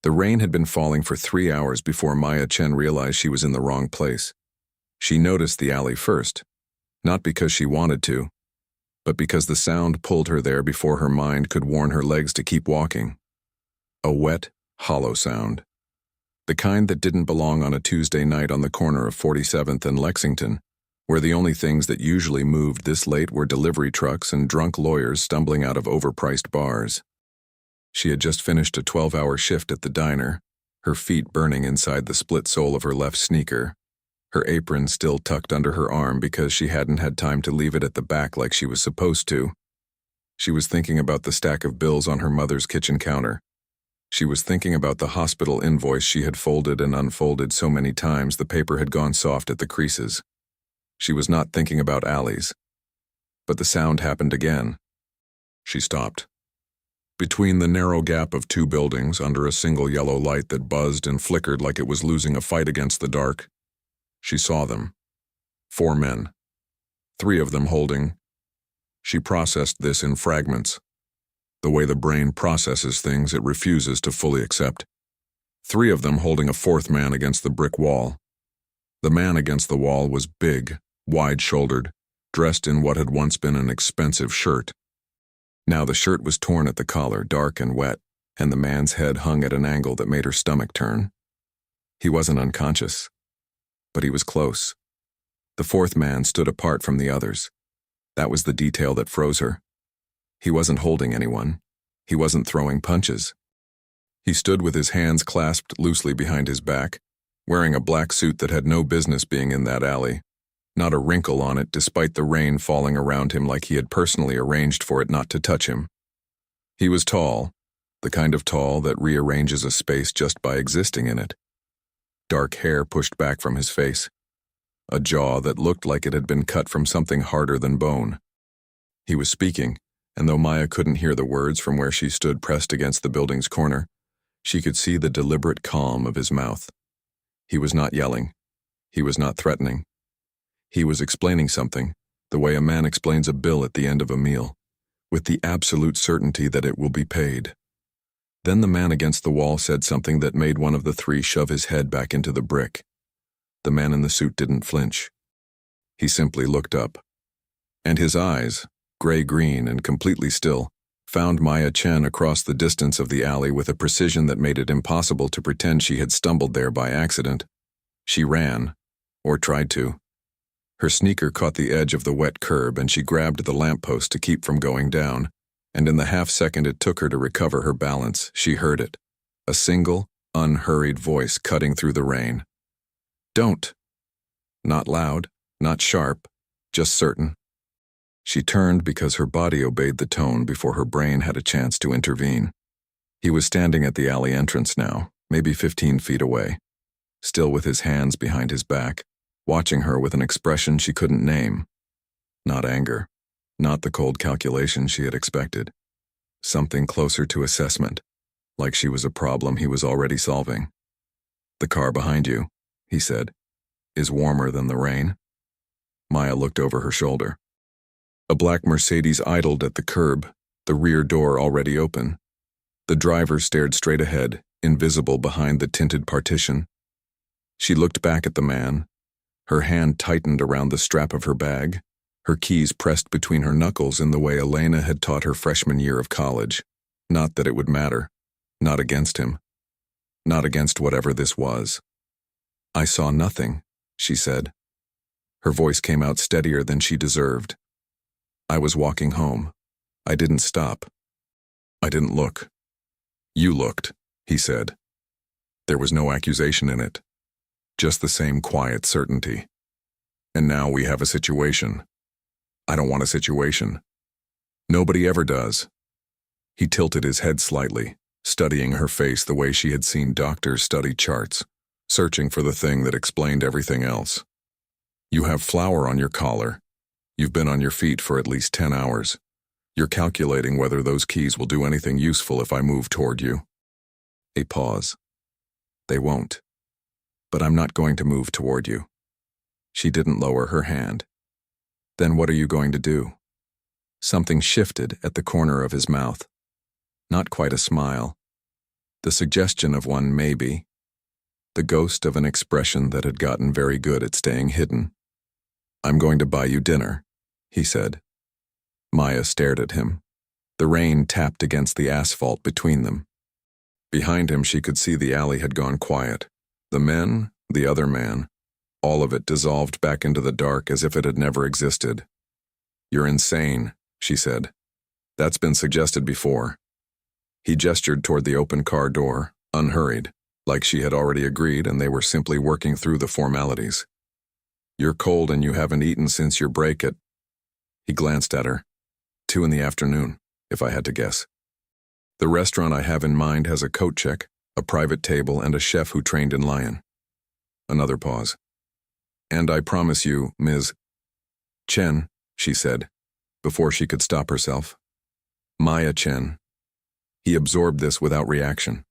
The rain had been falling for 3 hours before Maya Chen realized she was in the wrong place. She noticed the alley first, not because she wanted to, but because the sound pulled her there before her mind could warn her legs to keep walking. A wet, hollow sound. The kind that didn't belong on a Tuesday night on the corner of 47th and Lexington, where the only things that usually moved this late were delivery trucks and drunk lawyers stumbling out of overpriced bars. She had just finished a 12-hour shift at the diner, her feet burning inside the split sole of her left sneaker, her apron still tucked under her arm because she hadn't had time to leave it at the back like she was supposed to. She was thinking about the stack of bills on her mother's kitchen counter. She was thinking about the hospital invoice she had folded and unfolded so many times the paper had gone soft at the creases. She was not thinking about alleys. But the sound happened again. She stopped. Between the narrow gap of two buildings under a single yellow light that buzzed and flickered like it was losing a fight against the dark, she saw them. 4 men. 3 of them holding. She processed this in fragments. The way the brain processes things it refuses to fully accept. 3 of them holding a 4th man against the brick wall. The man against the wall was big, wide-shouldered, dressed in what had once been an expensive shirt. Now the shirt was torn at the collar, dark and wet, and the man's head hung at an angle that made her stomach turn. He wasn't unconscious, but he was close. The 4th man stood apart from the others. That was the detail that froze her. He wasn't holding anyone. He wasn't throwing punches. He stood with his hands clasped loosely behind his back, wearing a black suit that had no business being in that alley. Not a wrinkle on it despite the rain falling around him like he had personally arranged for it not to touch him. He was tall, the kind of tall that rearranges a space just by existing in it. Dark hair pushed back from his face. A jaw that looked like it had been cut from something harder than bone. He was speaking, and though Maya couldn't hear the words from where she stood pressed against the building's corner, she could see the deliberate calm of his mouth. He was not yelling. He was not threatening. He was explaining something, the way a man explains a bill at the end of a meal, with the absolute certainty that it will be paid. Then the man against the wall said something that made one of the 3 shove his head back into the brick. The man in the suit didn't flinch. He simply looked up. And his eyes, gray-green and completely still, found Maya Chen across the distance of the alley with a precision that made it impossible to pretend she had stumbled there by accident. She ran, or tried to. Her sneaker caught the edge of the wet curb and she grabbed the lamppost to keep from going down, and in the half-second it took her to recover her balance, she heard it. A single, unhurried voice cutting through the rain. "Don't." Not loud, not sharp, just certain. She turned because her body obeyed the tone before her brain had a chance to intervene. He was standing at the alley entrance now, maybe 15 feet away, still with his hands behind his back, watching her with an expression she couldn't name. Not anger, not the cold calculation she had expected. Something closer to assessment, like she was a problem he was already solving. "The car behind you," he said, "is warmer than the rain." Maya looked over her shoulder. A black Mercedes idled at the curb, the rear door already open. The driver stared straight ahead, invisible behind the tinted partition. She looked back at the man. Her hand tightened around the strap of her bag, her keys pressed between her knuckles in the way Elena had taught her freshman year of college. Not that it would matter. Not against him. Not against whatever this was. "I saw nothing," she said. Her voice came out steadier than she deserved. "I was walking home. I didn't stop. I didn't look." "You looked," he said. There was no accusation in it. Just the same quiet certainty. "And now we have a situation. I don't want a situation. Nobody ever does." He tilted his head slightly, studying her face the way she had seen doctors study charts, searching for the thing that explained everything else. "You have flour on your collar. You've been on your feet for at least 10 hours. You're calculating whether those keys will do anything useful if I move toward you." A pause. "They won't. But I'm not going to move toward you." She didn't lower her hand. "Then what are you going to do?" Something shifted at the corner of his mouth. Not quite a smile. The suggestion of one maybe. The ghost of an expression that had gotten very good at staying hidden. "I'm going to buy you dinner," he said. Maya stared at him. The rain tapped against the asphalt between them. Behind him she could see the alley had gone quiet. The men, the other man, all of it dissolved back into the dark as if it had never existed. "You're insane," she said. "That's been suggested before." He gestured toward the open car door, unhurried, like she had already agreed and they were simply working through the formalities. "You're cold and you haven't eaten since your break at—" He glanced at her. 2 in the afternoon, if I had to guess. "The restaurant I have in mind has a coat check, a private table, and a chef who trained in Lion." Another pause. "And I promise you, Ms. Chen," she said, before she could stop herself. Maya Chen. He absorbed this without reaction.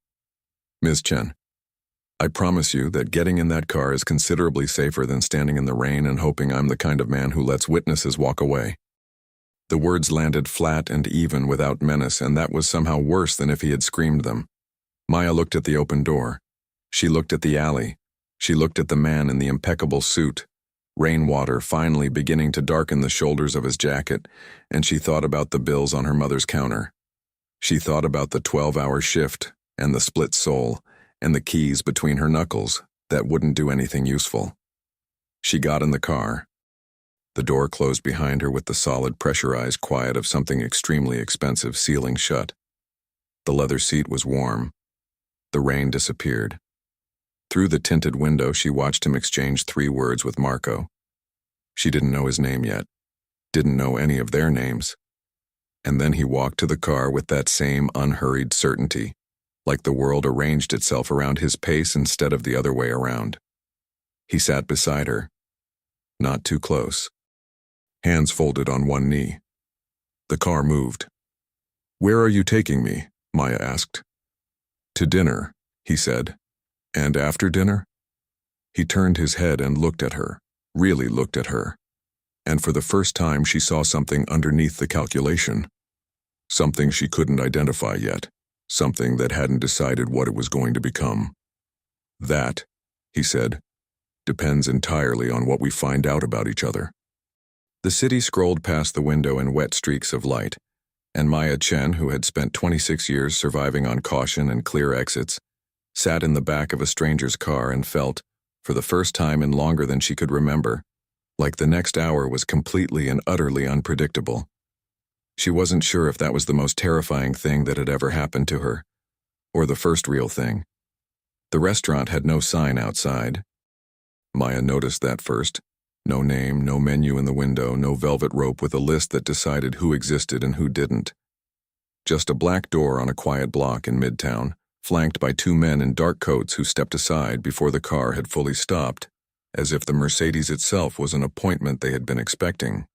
"Ms. Chen, I promise you that getting in that car is considerably safer than standing in the rain and hoping I'm the kind of man who lets witnesses walk away." The words landed flat and even without menace, and that was somehow worse than if he had screamed them. Maya looked at the open door. She looked at the alley. She looked at the man in the impeccable suit, rainwater finally beginning to darken the shoulders of his jacket, and she thought about the bills on her mother's counter. She thought about the 12-hour shift, and the split sole, and the keys between her knuckles that wouldn't do anything useful. She got in the car. The door closed behind her with the solid, pressurized quiet of something extremely expensive sealing shut. The leather seat was warm. The rain disappeared. Through the tinted window, she watched him exchange 3 words with Marco. She didn't know his name yet, didn't know any of their names. And then he walked to the car with that same unhurried certainty, like the world arranged itself around his pace instead of the other way around. He sat beside her, not too close, hands folded on one knee. The car moved. "Where are you taking me?" Maya asked. "To dinner," he said. "And after dinner?" He turned his head and looked at her, really looked at her. And for the first time she saw something underneath the calculation. Something she couldn't identify yet. Something that hadn't decided what it was going to become. "That," he said, "depends entirely on what we find out about each other." The city scrolled past the window in wet streaks of light, and Maya Chen, who had spent 26 years surviving on caution and clear exits, sat in the back of a stranger's car and felt, for the first time in longer than she could remember, like the next hour was completely and utterly unpredictable. She wasn't sure if that was the most terrifying thing that had ever happened to her, or the first real thing. The restaurant had no sign outside. Maya noticed that first. No name, no menu in the window, no velvet rope with a list that decided who existed and who didn't. Just a black door on a quiet block in Midtown, flanked by 2 men in dark coats who stepped aside before the car had fully stopped, as if the Mercedes itself was an appointment they had been expecting.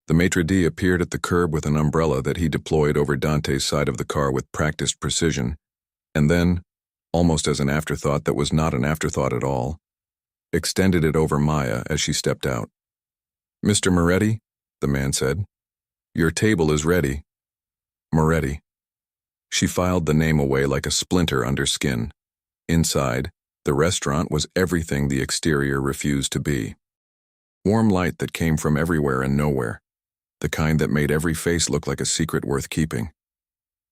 The maitre d' appeared at the curb with an umbrella that he deployed over Dante's side of the car with practiced precision, and then, almost as an afterthought that was not an afterthought at all, extended it over Maya as she stepped out. "Mr. Moretti," the man said, "your table is ready." Moretti. She filed the name away like a splinter under skin. Inside, the restaurant was everything the exterior refused to be. Warm light that came from everywhere and nowhere, the kind that made every face look like a secret worth keeping.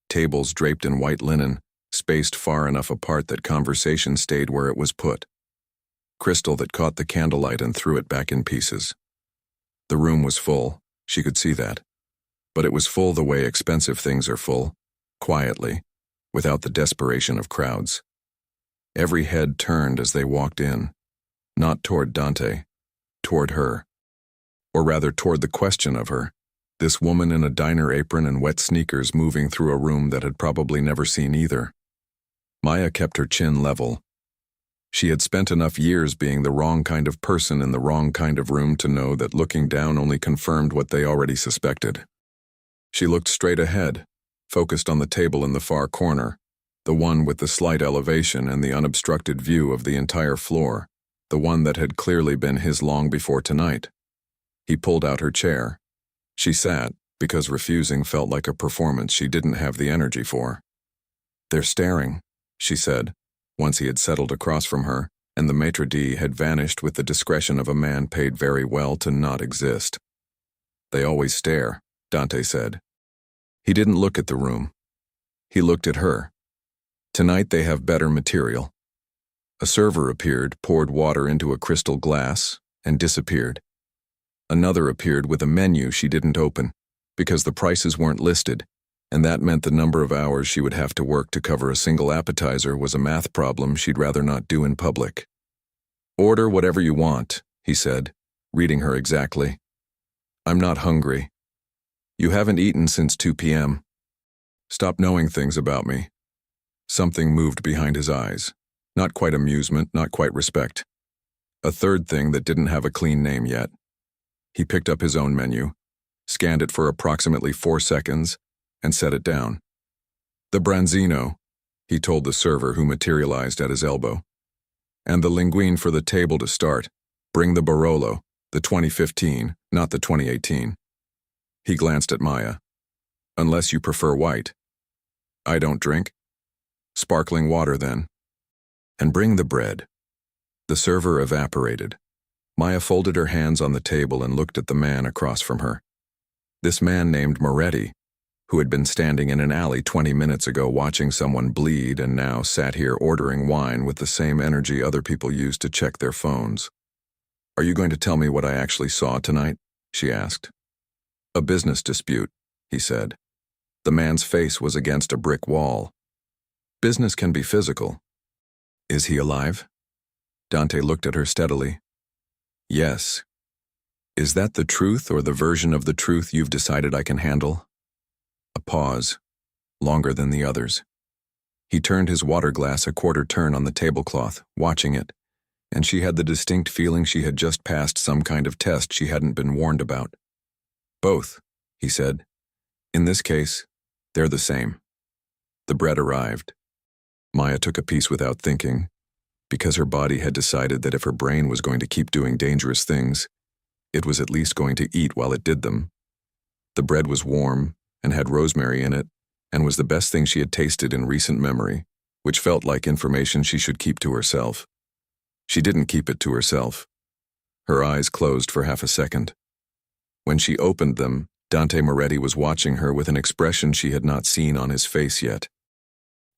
Tables draped in white linen, spaced far enough apart that conversation stayed where it was put. Crystal that caught the candlelight and threw it back in pieces. The room was full, she could see that. But it was full the way expensive things are full, quietly, without the desperation of crowds. Every head turned as they walked in, not toward Dante, toward her. Or rather toward the question of her, this woman in a diner apron and wet sneakers moving through a room that had probably never seen either. Maya kept her chin level. She had spent enough years being the wrong kind of person in the wrong kind of room to know that looking down only confirmed what they already suspected. She looked straight ahead, focused on the table in the far corner, the one with the slight elevation and the unobstructed view of the entire floor, the one that had clearly been his long before tonight. He pulled out her chair. She sat, because refusing felt like a performance she didn't have the energy for. "They're staring," she said, once he had settled across from her, and the maitre d' had vanished with the discretion of a man paid very well to not exist. They always stare, Dante said. He didn't look at the room. He looked at her. Tonight they have better material. A server appeared, poured water into a crystal glass, and disappeared. Another appeared with a menu she didn't open, because the prices weren't listed, and that meant the number of hours she would have to work to cover a single appetizer was a math problem she'd rather not do in public. "Order whatever you want," he said, reading her exactly. "I'm not hungry. You haven't eaten since 2 p.m. Stop knowing things about me." Something moved behind his eyes. Not quite amusement, not quite respect. A third thing that didn't have a clean name yet. He picked up his own menu, scanned it for approximately 4 seconds, and set it down. "The branzino," he told the server who materialized at his elbow. "And the linguine for the table to start. Bring the Barolo, the 2015, not the 2018. He glanced at Maya. "Unless you prefer white." "I don't drink." "Sparkling water, then." "And bring the bread." The server evaporated. Maya folded her hands on the table and looked at the man across from her. This man named Moretti, who had been standing in an alley 20 minutes ago watching someone bleed and now sat here ordering wine with the same energy other people use to check their phones. "Are you going to tell me what I actually saw tonight?" she asked. "A business dispute," he said. The man's face was against a brick wall. "Business can be physical." "Is he alive?" Dante looked at her steadily. "Yes." "Is that the truth or the version of the truth you've decided I can handle?" A pause, longer than the others. He turned his water glass a quarter turn on the tablecloth, watching it, and she had the distinct feeling she had just passed some kind of test she hadn't been warned about. "Both," he said. "In this case, they're the same." The bread arrived. Maya took a piece without thinking, because her body had decided that if her brain was going to keep doing dangerous things, it was at least going to eat while it did them. The bread was warm and had rosemary in it, and was the best thing she had tasted in recent memory, which felt like information she should keep to herself. She didn't keep it to herself. Her eyes closed for half a second. When she opened them, Dante Moretti was watching her with an expression she had not seen on his face yet.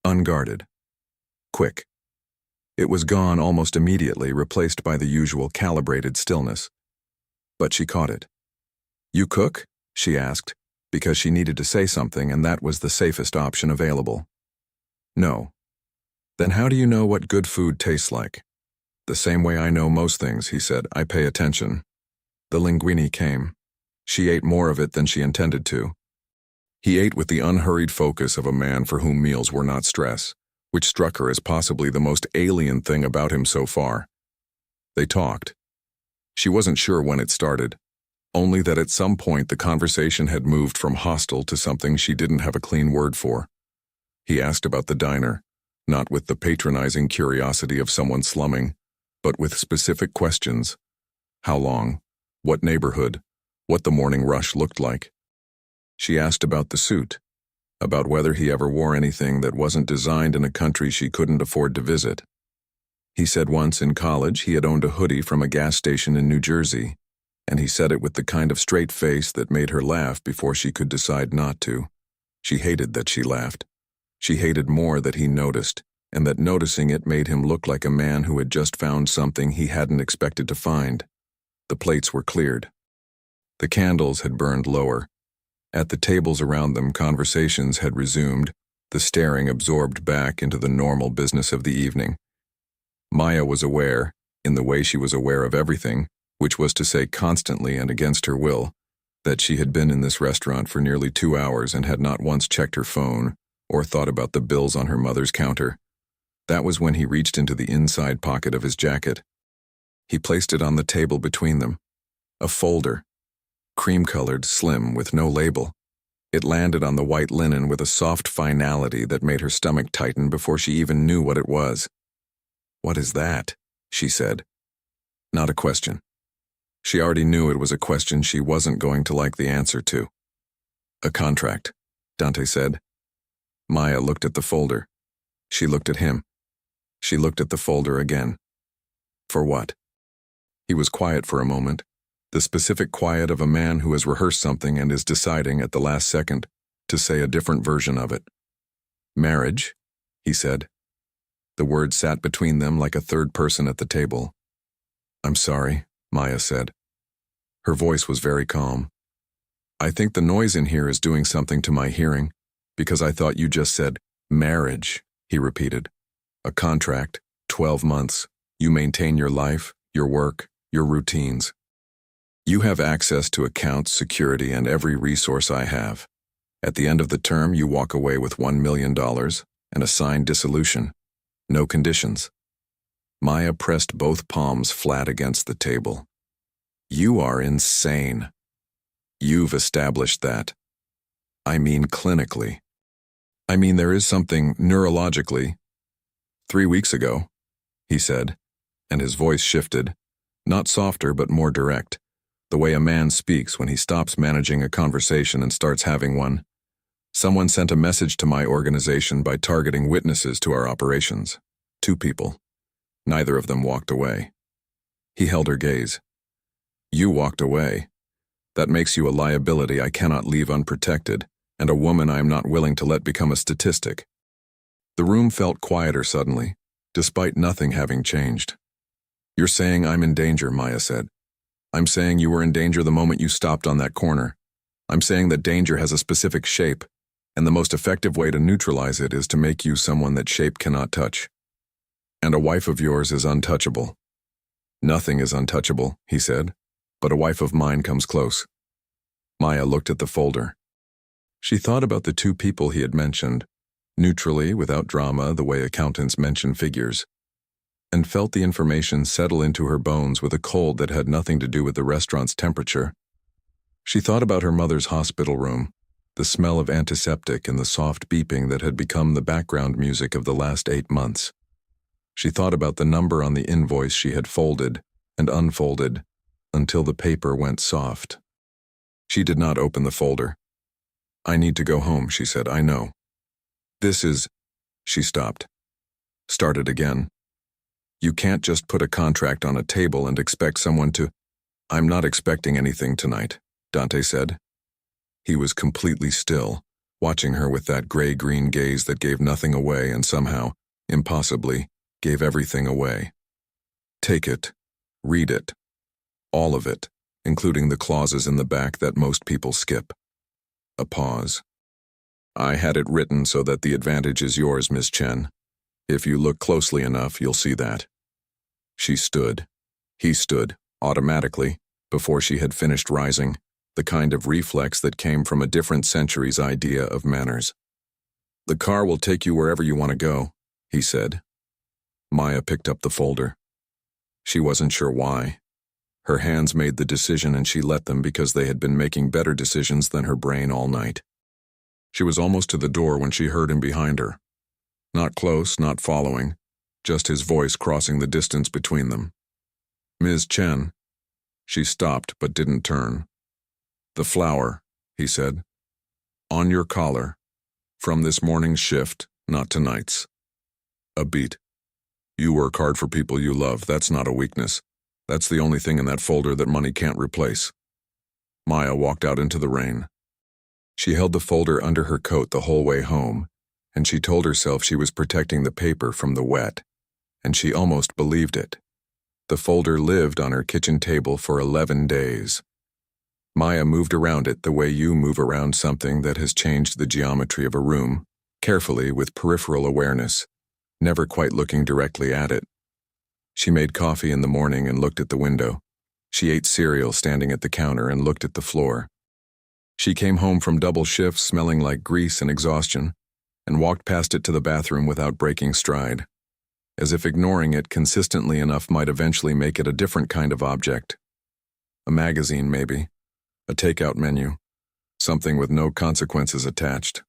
Unguarded. Quick. It was gone almost immediately, replaced by the usual calibrated stillness. But she caught it. "You cook?" she asked, because she needed to say something, and that was the safest option available. "No." "Then how do you know what good food tastes like?" "The same way I know most things," he said. "I pay attention." The linguine came. She ate more of it than she intended to. He ate with the unhurried focus of a man for whom meals were not stress, which struck her as possibly the most alien thing about him so far. They talked. She wasn't sure when it started, only that at some point the conversation had moved from hostile to something she didn't have a clean word for. He asked about the diner, not with the patronizing curiosity of someone slumming, but with specific questions. How long? What neighborhood? What the morning rush looked like. She asked about the suit, about whether he ever wore anything that wasn't designed in a country she couldn't afford to visit. He said once in college he had owned a hoodie from a gas station in New Jersey, and he said it with the kind of straight face that made her laugh before she could decide not to. She hated that she laughed. She hated more that he noticed, and that noticing it made him look like a man who had just found something he hadn't expected to find. The plates were cleared. The candles had burned lower. At the tables around them, conversations had resumed, the staring absorbed back into the normal business of the evening. Maya was aware, in the way she was aware of everything, which was to say constantly and against her will, that she had been in this restaurant for nearly 2 hours and had not once checked her phone or thought about the bills on her mother's counter. That was when he reached into the inside pocket of his jacket. He placed it on the table between them. A folder. Cream-colored, slim, with no label. It landed on the white linen with a soft finality that made her stomach tighten before she even knew what it was. "What is that?" she said. Not a question. She already knew it was a question she wasn't going to like the answer to. "A contract," Dante said. Maya looked at the folder. She looked at him. She looked at the folder again. For what? He was quiet for a moment, the specific quiet of a man who has rehearsed something and is deciding at the last second to say a different version of it. Marriage, he said. The word sat between them like a third person at the table. I'm sorry, Maya said. Her voice was very calm. I think the noise in here is doing something to my hearing, because I thought you just said marriage, he repeated. A contract, 12 months. You maintain your life, your work, your routines. You have access to accounts, security, and every resource I have. At the end of the term, you walk away with $1 million and a signed dissolution. No conditions. Maya pressed both palms flat against the table. You are insane. You've established that. I mean clinically. I mean there is something neurologically. 3 weeks ago, he said, and his voice shifted, not softer but more direct, the way a man speaks when he stops managing a conversation and starts having one. Someone sent a message to my organization by targeting witnesses to our operations. 2 people. Neither of them walked away. He held her gaze. You walked away. That makes you a liability I cannot leave unprotected, and a woman I am not willing to let become a statistic. The room felt quieter suddenly, despite nothing having changed. You're saying I'm in danger, Maya said. I'm saying you were in danger the moment you stopped on that corner. I'm saying that danger has a specific shape, and the most effective way to neutralize it is to make you someone that shape cannot touch. And a wife of yours is untouchable. Nothing is untouchable, he said, but a wife of mine comes close. Maya looked at the folder. She thought about the 2 people he had mentioned, neutrally, without drama, the way accountants mention figures, and felt the information settle into her bones with a cold that had nothing to do with the restaurant's temperature. She thought about her mother's hospital room, the smell of antiseptic and the soft beeping that had become the background music of the last 8 months. She thought about the number on the invoice she had folded and unfolded until the paper went soft. She did not open the folder. I need to go home, she said. I know. This is... She stopped. Started again. You can't just put a contract on a table and expect someone to... I'm not expecting anything tonight, Dante said. He was completely still, watching her with that gray-green gaze that gave nothing away and somehow, impossibly, gave everything away. Take it. Read it. All of it, including the clauses in the back that most people skip. A pause. I had it written so that the advantage is yours, Miss Chen. If you look closely enough, you'll see that. She stood. He stood, automatically, before she had finished rising, the kind of reflex that came from a different century's idea of manners. The car will take you wherever you want to go, he said. Maya picked up the folder. She wasn't sure why. Her hands made the decision and she let them because they had been making better decisions than her brain all night. She was almost to the door when she heard him behind her. Not close, not following, just his voice crossing the distance between them. Ms. Chen. She stopped but didn't turn. The flower, he said. On your collar. From this morning's shift, not tonight's. A beat. You work hard for people you love. That's not a weakness. That's the only thing in that folder that money can't replace. Maya walked out into the rain. She held the folder under her coat the whole way home, and she told herself she was protecting the paper from the wet, and she almost believed it. The folder lived on her kitchen table for 11 days. Maya moved around it the way you move around something that has changed the geometry of a room, carefully with peripheral awareness, never quite looking directly at it. She made coffee in the morning and looked at the window. She ate cereal standing at the counter and looked at the floor. She came home from double shifts smelling like grease and exhaustion, and walked past it to the bathroom without breaking stride, as if ignoring it consistently enough might eventually make it a different kind of object. A magazine, maybe. A takeout menu. Something with no consequences attached.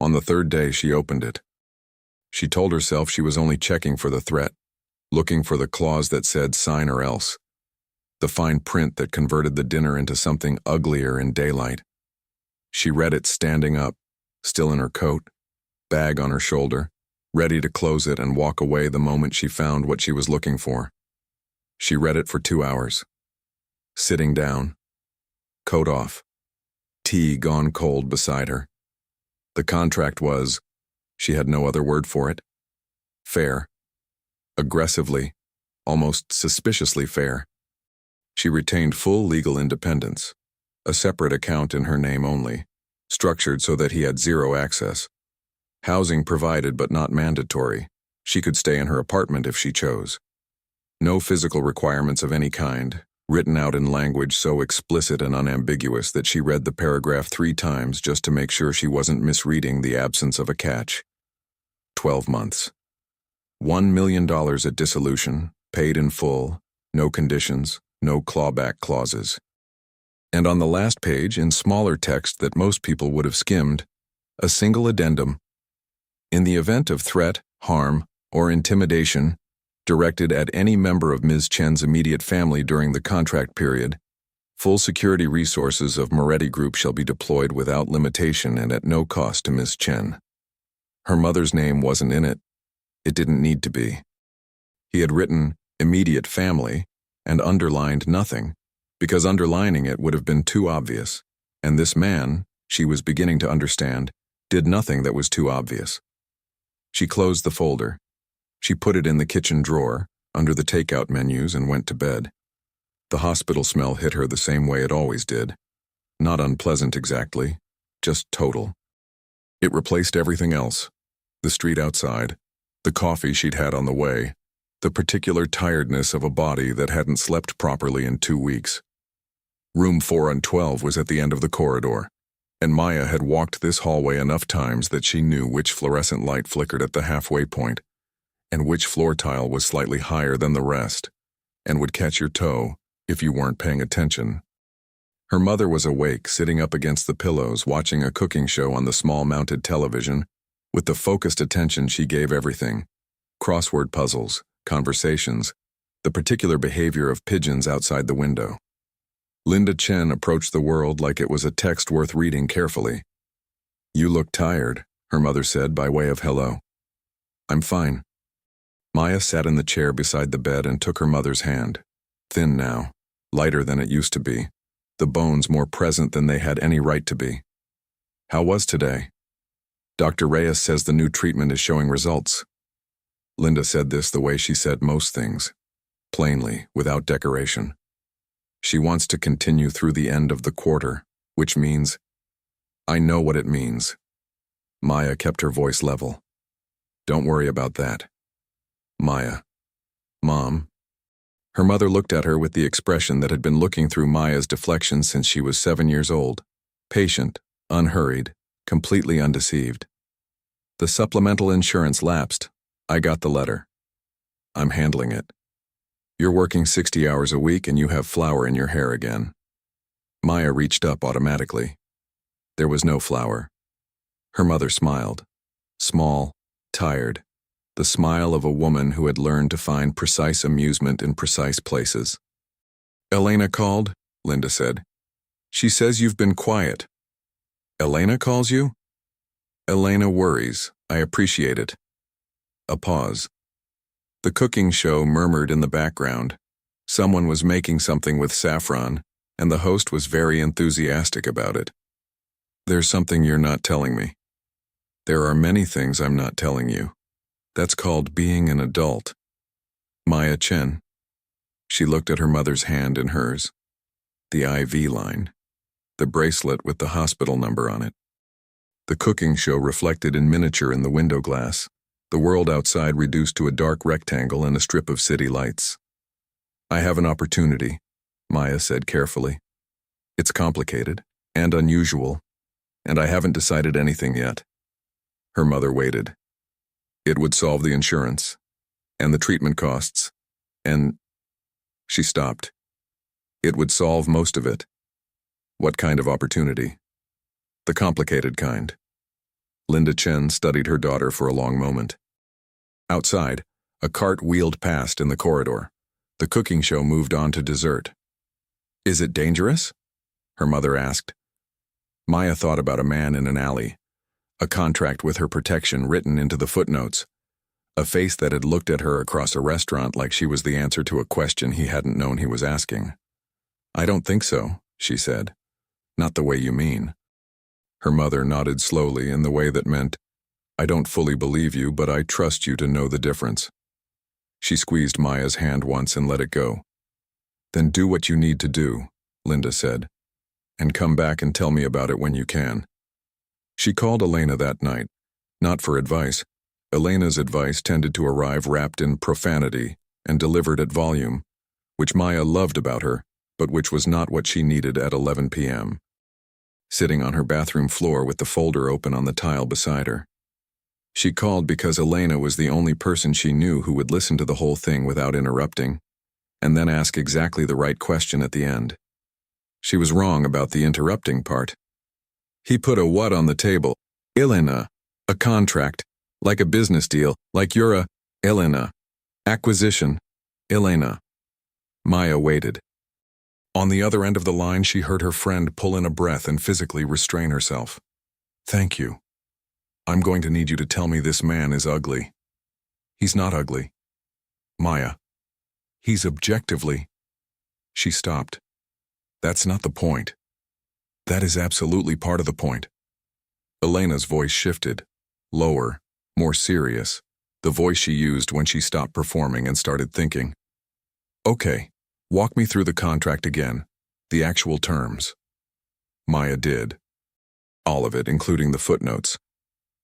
On the 3rd day, she opened it. She told herself she was only checking for the threat, looking for the clause that said sign or else, the fine print that converted the dinner into something uglier in daylight. She read it standing up, still in her coat, bag on her shoulder, ready to close it and walk away the moment she found what she was looking for. She read it for 2 hours. Sitting down, coat off, tea gone cold beside her. The contract was, she had no other word for it, fair. Aggressively, almost suspiciously fair. She retained full legal independence, a separate account in her name only, structured so that he had zero access. Housing provided but not mandatory. She could stay in her apartment if she chose. No physical requirements of any kind, written out in language so explicit and unambiguous that she read the paragraph 3 times just to make sure she wasn't misreading the absence of a catch. 12 months. $1 million at dissolution, paid in full, no conditions, no clawback clauses. And on the last page, in smaller text that most people would have skimmed, a single addendum. In the event of threat, harm, or intimidation directed at any member of Ms. Chen's immediate family during the contract period, full security resources of Moretti Group shall be deployed without limitation and at no cost to Ms. Chen. Her mother's name wasn't in it. It didn't need to be. He had written immediate family and underlined nothing, because underlining it would have been too obvious, and this man, she was beginning to understand, did nothing that was too obvious. She closed the folder. She put it in the kitchen drawer, under the takeout menus, and went to bed. The hospital smell hit her the same way it always did. Not unpleasant exactly, just total. It replaced everything else. The street outside, the coffee she'd had on the way, the particular tiredness of a body that hadn't slept properly in 2 weeks. Room 412 was at the end of the corridor, and Maya had walked this hallway enough times that she knew which fluorescent light flickered at the halfway point, and which floor tile was slightly higher than the rest, and would catch your toe if you weren't paying attention. Her mother was awake, sitting up against the pillows, watching a cooking show on the small mounted television, with the focused attention she gave everything: crossword puzzles, conversations, the particular behavior of pigeons outside the window. Linda Chen approached the world like it was a text worth reading carefully. "You look tired," her mother said by way of hello. "I'm fine." Maya sat in the chair beside the bed and took her mother's hand. Thin now, lighter than it used to be, the bones more present than they had any right to be. "How was today?" "Dr. Reyes says the new treatment is showing results." Linda said this the way she said most things, plainly, without decoration. She wants to continue through the end of the quarter, which means, "I know what it means." Maya kept her voice level. "Don't worry about that." Maya. "Mom." Her mother looked at her with the expression that had been looking through Maya's deflection since she was 7 years old, patient, unhurried, completely undeceived. "The supplemental insurance lapsed. I got the letter. I'm handling it. You're working 60 hours a week and you have flour in your hair again." Maya reached up automatically. There was no flour. Her mother smiled. Small, tired. The smile of a woman who had learned to find precise amusement in precise places. "Elena called," Linda said. "She says you've been quiet." "Elena calls you?" "Elena worries. I appreciate it." A pause. The cooking show murmured in the background. Someone was making something with saffron, and the host was very enthusiastic about it. "There's something you're not telling me." "There are many things I'm not telling you. That's called being an adult." "Maya Chen." She looked at her mother's hand in hers. The IV line. The bracelet with the hospital number on it. The cooking show reflected in miniature in the window glass, the world outside reduced to a dark rectangle and a strip of city lights. "I have an opportunity," Maya said carefully. "It's complicated and unusual, and I haven't decided anything yet." Her mother waited. "It would solve the insurance, and the treatment costs, and..." She stopped. "It would solve most of it." "What kind of opportunity?" "The complicated kind." Linda Chen studied her daughter for a long moment. Outside, a cart wheeled past in the corridor. The cooking show moved on to dessert. "Is it dangerous?" her mother asked. Maya thought about a man in an alley, a contract with her protection written into the footnotes, a face that had looked at her across a restaurant like she was the answer to a question he hadn't known he was asking. "I don't think so," she said. "Not the way you mean." Her mother nodded slowly in the way that meant, "I don't fully believe you, but I trust you to know the difference." She squeezed Maya's hand once and let it go. "Then do what you need to do," Linda said, "and come back and tell me about it when you can." She called Elena that night, not for advice. Elena's advice tended to arrive wrapped in profanity and delivered at volume, which Maya loved about her, but which was not what she needed at 11 p.m. Sitting on her bathroom floor with the folder open on the tile beside her. She called because Elena was the only person she knew who would listen to the whole thing without interrupting, and then ask exactly the right question at the end. She was wrong about the interrupting part. "He put a what on the table?" "Elena. A contract. Like a business deal. Like you're a Elena. Acquisition. Elena." Maya waited. On the other end of the line, she heard her friend pull in a breath and physically restrain herself. "Thank you. I'm going to need you to tell me this man is ugly." "He's not ugly." "Maya. He's objectively—" She stopped. "That's not the point." "That is absolutely part of the point." Elena's voice shifted, lower, more serious, the voice she used when she stopped performing and started thinking. "Okay, walk me through the contract again, the actual terms." Maya did. All of it, including the footnotes.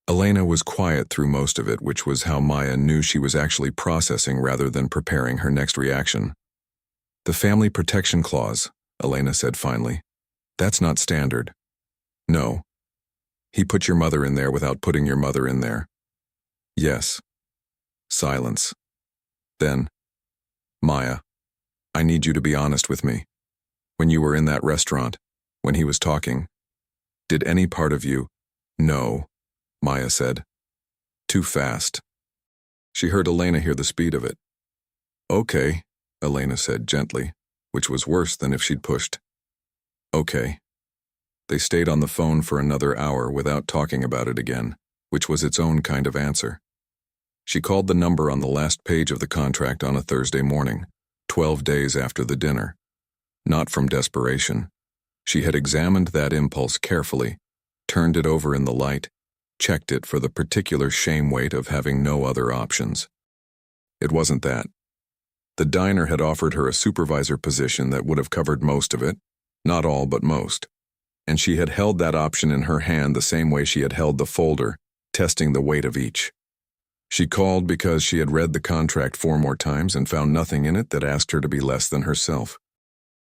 Elena was quiet through most of it, which was how Maya knew she was actually processing rather than preparing her next reaction. "The family protection clause," Elena said finally. "That's not standard." "No. He put your mother in there without putting your mother in there." "Yes." Silence. Then, "Maya, I need you to be honest with me. When you were in that restaurant, when he was talking, did any part of you—" "No," Maya said. "Too fast." She heard Elena hear the speed of it. "Okay," Elena said gently, which was worse than if she'd pushed. "Okay." They stayed on the phone for another hour without talking about it again, which was its own kind of answer. She called the number on the last page of the contract on a Thursday morning, 12 days after the dinner. Not from desperation. She had examined that impulse carefully, turned it over in the light, checked it for the particular shame weight of having no other options. It wasn't that. The diner had offered her a supervisor position that would have covered most of it, not all but most. And she had held that option in her hand the same way she had held the folder, testing the weight of each. She called because she had read the contract 4 more times and found nothing in it that asked her to be less than herself.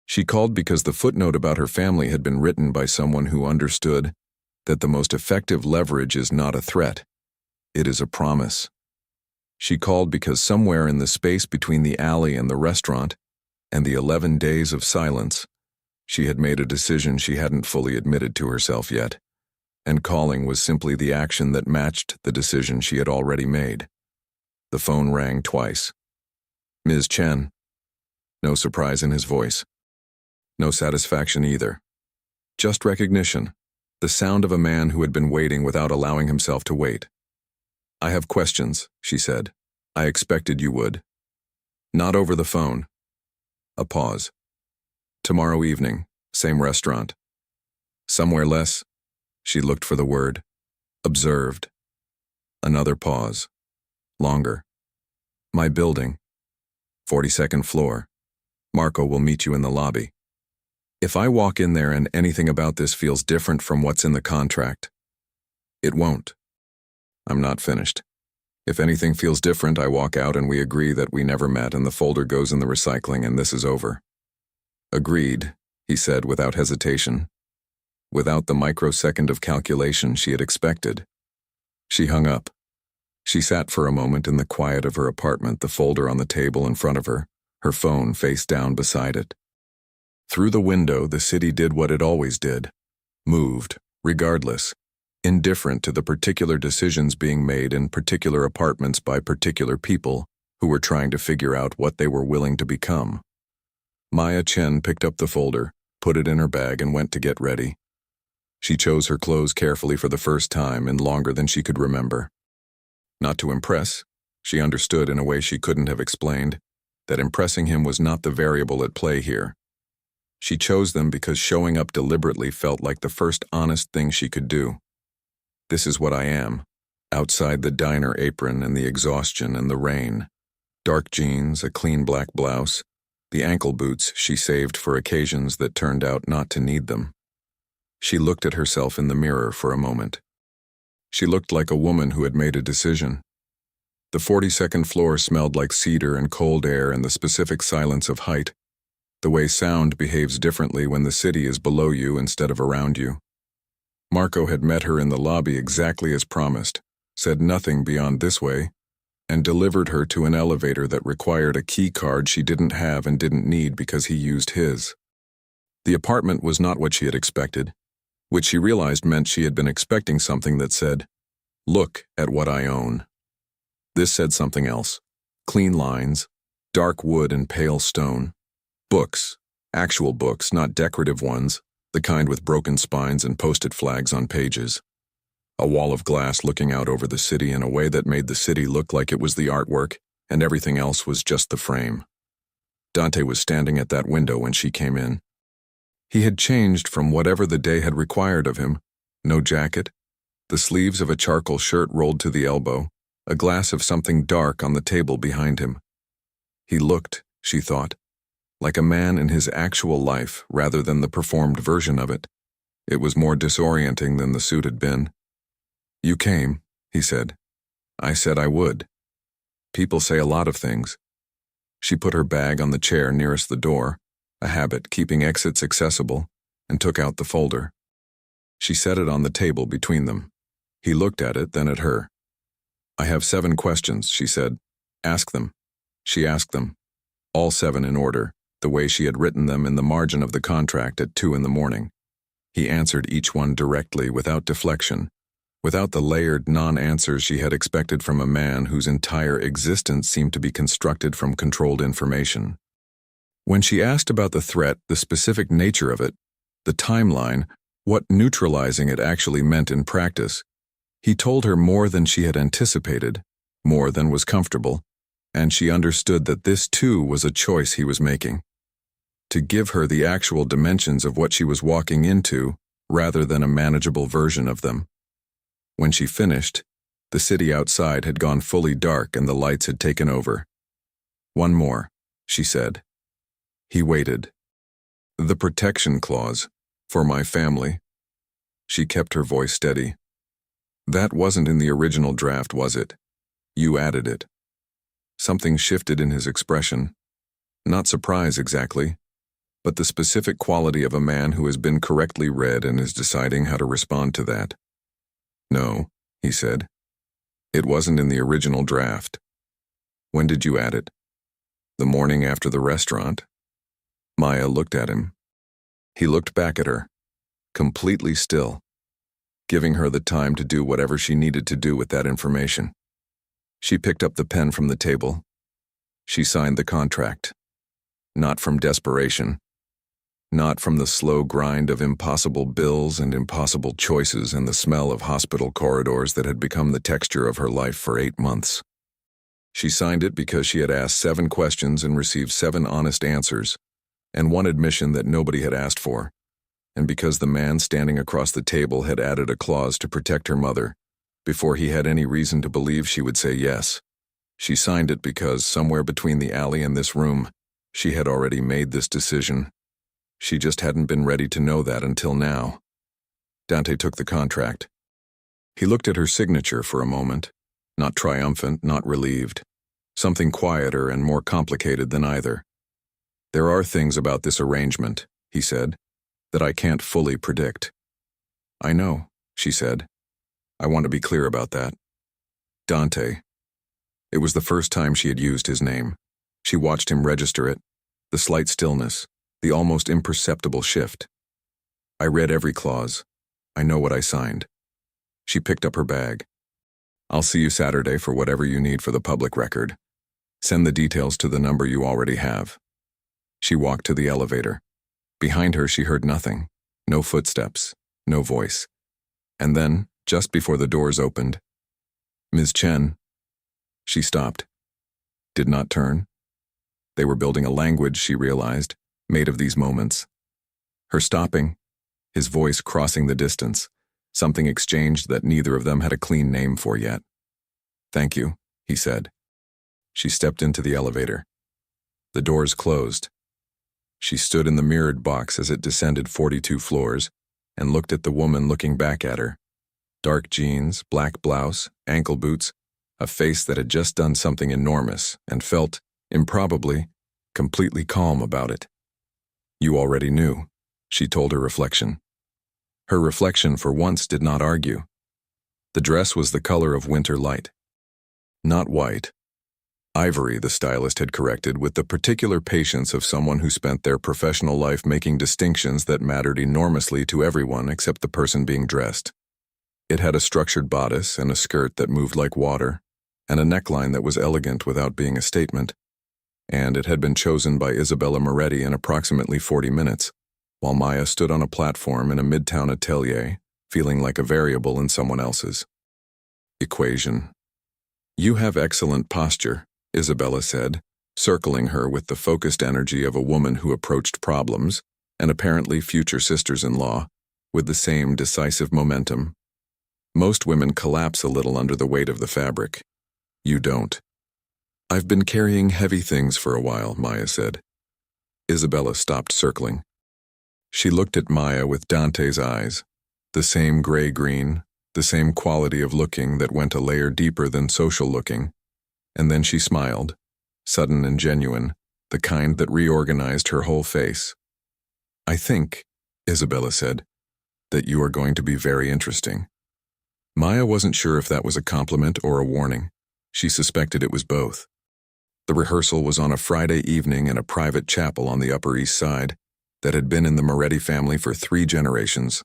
She called because the footnote about her family had been written by someone who understood that the most effective leverage is not a threat, it is a promise. She called because somewhere in the space between the alley and the restaurant, and the 11 days of silence, she had made a decision she hadn't fully admitted to herself yet, and calling was simply the action that matched the decision she had already made. The phone rang twice. "Ms. Chen." No surprise in his voice. No satisfaction either. Just recognition, the sound of a man who had been waiting without allowing himself to wait. "I have questions," she said. "I expected you would." "Not over the phone." A pause. "Tomorrow evening, same restaurant." "Somewhere less." She looked for the word. "Observed." Another pause. Longer. "My building. 42nd floor. Marco will meet you in the lobby." "If I walk in there and anything about this feels different from what's in the contract." "It won't." "I'm not finished. If anything feels different, I walk out and we agree that we never met and the folder goes in the recycling and this is over." "Agreed," he said without hesitation, without the microsecond of calculation she had expected. She hung up. She sat for a moment in the quiet of her apartment, the folder on the table in front of her, her phone face down beside it. Through the window, the city did what it always did. Moved, regardless, indifferent to the particular decisions being made in particular apartments by particular people who were trying to figure out what they were willing to become. Maya Chen picked up the folder, put it in her bag, and went to get ready. She chose her clothes carefully for the first time in longer than she could remember. Not to impress, She understood in a way she couldn't have explained that impressing him was not the variable at play here. She chose them because showing up deliberately felt like the first honest thing she could do. This is what I am, outside the diner apron and the exhaustion and the rain. Dark jeans, a clean black blouse, the ankle boots she saved for occasions that turned out not to need them. She looked at herself in the mirror for a moment. She looked like a woman who had made a decision. The 42nd floor smelled like cedar and cold air and the specific silence of height, the way sound behaves differently when the city is below you instead of around you. Marco had met her in the lobby exactly as promised, said nothing beyond this way, and delivered her to an elevator that required a key card she didn't have and didn't need because he used his. The apartment was not what she had expected, which she realized meant she had been expecting something that said, "Look at what I own." This said something else. Clean lines, dark wood and pale stone. Books, actual books, not decorative ones, the kind with broken spines and post-it flags on pages. A wall of glass looking out over the city in a way that made the city look like it was the artwork, and everything else was just the frame. Dante was standing at that window when she came in. He had changed from whatever the day had required of him. No jacket, the sleeves of a charcoal shirt rolled to the elbow, a glass of something dark on the table behind him. He looked, she thought, like a man in his actual life rather than the performed version of it. It was more disorienting than the suit had been. "You came," he said. "I said I would. People say a lot of things." She put her bag on the chair nearest the door, a habit keeping exits accessible, and took out the folder. She set it on the table between them. He looked at it, then at her. "I have 7 questions," she said. "Ask them." She asked them, all 7 in order, the way she had written them in the margin of the contract at 2 a.m. He answered each one directly, without deflection, without the layered non-answers she had expected from a man whose entire existence seemed to be constructed from controlled information. When she asked about the threat, the specific nature of it, the timeline, what neutralizing it actually meant in practice, he told her more than she had anticipated, more than was comfortable, and she understood that this too was a choice he was making. To give her the actual dimensions of what she was walking into, rather than a manageable version of them. When she finished, the city outside had gone fully dark and the lights had taken over. "One more," she said. He waited. "The protection clause, for my family." She kept her voice steady. "That wasn't in the original draft, was it? You added it." Something shifted in his expression. Not surprise exactly, but the specific quality of a man who has been correctly read and is deciding how to respond to that. "No," he said. "It wasn't in the original draft." "When did you add it?" "The morning after the restaurant." Maya looked at him. He looked back at her, completely still, giving her the time to do whatever she needed to do with that information. She picked up the pen from the table. She signed the contract. Not from desperation. Not from the slow grind of impossible bills and impossible choices and the smell of hospital corridors that had become the texture of her life for 8 months. She signed it because she had asked 7 questions and received 7 honest answers, and 1 admission that nobody had asked for, and because the man standing across the table had added a clause to protect her mother, before he had any reason to believe she would say yes. She signed it because, somewhere between the alley and this room, she had already made this decision. She just hadn't been ready to know that until now. Dante took the contract. He looked at her signature for a moment, not triumphant, not relieved. Something quieter and more complicated than either. "There are things about this arrangement," he said, "that I can't fully predict." "I know," she said. "I want to be clear about that." Dante. It was the first time she had used his name. She watched him register it, the slight stillness, the almost imperceptible shift. "I read every clause. I know what I signed." She picked up her bag. "I'll see you Saturday for whatever you need for the public record. Send the details to the number you already have." She walked to the elevator. Behind her she heard nothing. No footsteps, no voice. And then, just before the doors opened, "Ms. Chen." She stopped. Did not turn. They were building a language, she realized, made of these moments. Her stopping, his voice crossing the distance, something exchanged that neither of them had a clean name for yet. "Thank you," he said. She stepped into the elevator. The doors closed. She stood in the mirrored box as it descended 42 floors and looked at the woman looking back at her. Dark jeans, black blouse, ankle boots, a face that had just done something enormous and felt, improbably, completely calm about it. "You already knew," she told her reflection. Her reflection for once did not argue. The dress was the color of winter light. Not white. Ivory, the stylist had corrected with the particular patience of someone who spent their professional life making distinctions that mattered enormously to everyone except the person being dressed. It had a structured bodice and a skirt that moved like water, and a neckline that was elegant without being a statement. And it had been chosen by Isabella Moretti in approximately 40 minutes, while Maya stood on a platform in a midtown atelier, feeling like a variable in someone else's. Equation. "You have excellent posture," Isabella said, circling her with the focused energy of a woman who approached problems, and apparently future sisters-in-law, with the same decisive momentum. "Most women collapse a little under the weight of the fabric. You don't." "I've been carrying heavy things for a while," Maya said. Isabella stopped circling. She looked at Maya with Dante's eyes, the same gray-green, the same quality of looking that went a layer deeper than social looking, and then she smiled, sudden and genuine, the kind that reorganized her whole face. "I think," Isabella said, "that you are going to be very interesting." Maya wasn't sure if that was a compliment or a warning. She suspected it was both. The rehearsal was on a Friday evening in a private chapel on the Upper East Side that had been in the Moretti family for 3 generations.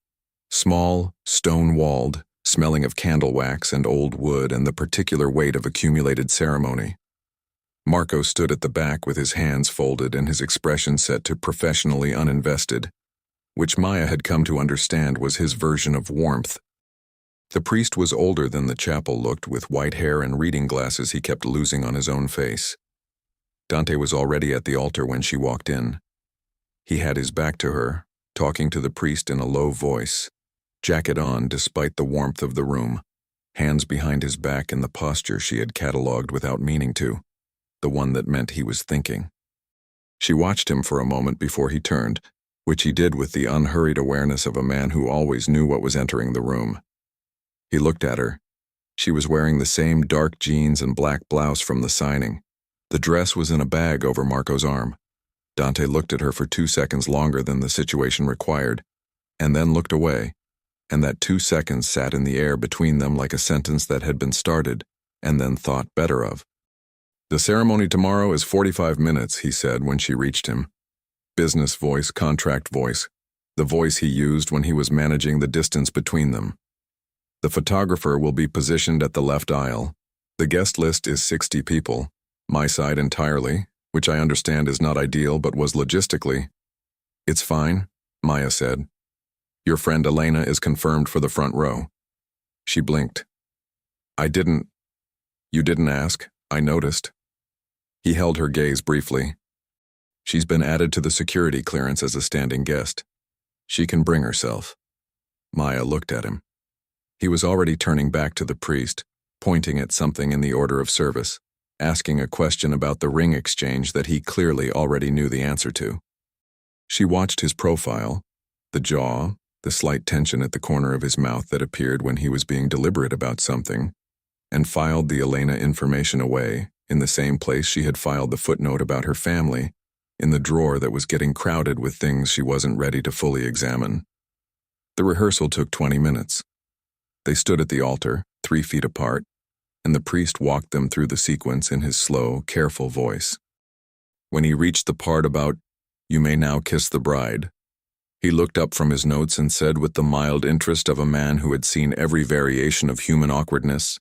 Small, stone-walled, smelling of candle wax and old wood and the particular weight of accumulated ceremony. Marco stood at the back with his hands folded and his expression set to professionally uninvested, which Maya had come to understand was his version of warmth. The priest was older than the chapel looked, with white hair and reading glasses he kept losing on his own face. Dante was already at the altar when she walked in. He had his back to her, talking to the priest in a low voice, jacket on despite the warmth of the room, hands behind his back in the posture she had catalogued without meaning to, the one that meant he was thinking. She watched him for a moment before he turned, which he did with the unhurried awareness of a man who always knew what was entering the room. He looked at her. She was wearing the same dark jeans and black blouse from the signing. The dress was in a bag over Marco's arm. Dante looked at her for 2 seconds longer than the situation required, and then looked away, and that 2 seconds sat in the air between them like a sentence that had been started, and then thought better of. "The ceremony tomorrow is 45 minutes, he said when she reached him. Business voice, contract voice, the voice he used when he was managing the distance between them. "The photographer will be positioned at the left aisle. The guest list is 60 people, my side entirely, which I understand is not ideal but was logistically." "It's fine," Maya said. "Your friend Elena is confirmed for the front row." She blinked. You didn't ask, I noticed." He held her gaze briefly. "She's been added to the security clearance as a standing guest. She can bring herself." Maya looked at him. He was already turning back to the priest, pointing at something in the order of service, asking a question about the ring exchange that he clearly already knew the answer to. She watched his profile, the jaw, the slight tension at the corner of his mouth that appeared when he was being deliberate about something, and filed the Elena information away in the same place she had filed the footnote about her family, in the drawer that was getting crowded with things she wasn't ready to fully examine. The rehearsal took 20 minutes. They stood at the altar, 3 feet apart, and the priest walked them through the sequence in his slow, careful voice. When he reached the part about, "You may now kiss the bride," he looked up from his notes and said with the mild interest of a man who had seen every variation of human awkwardness,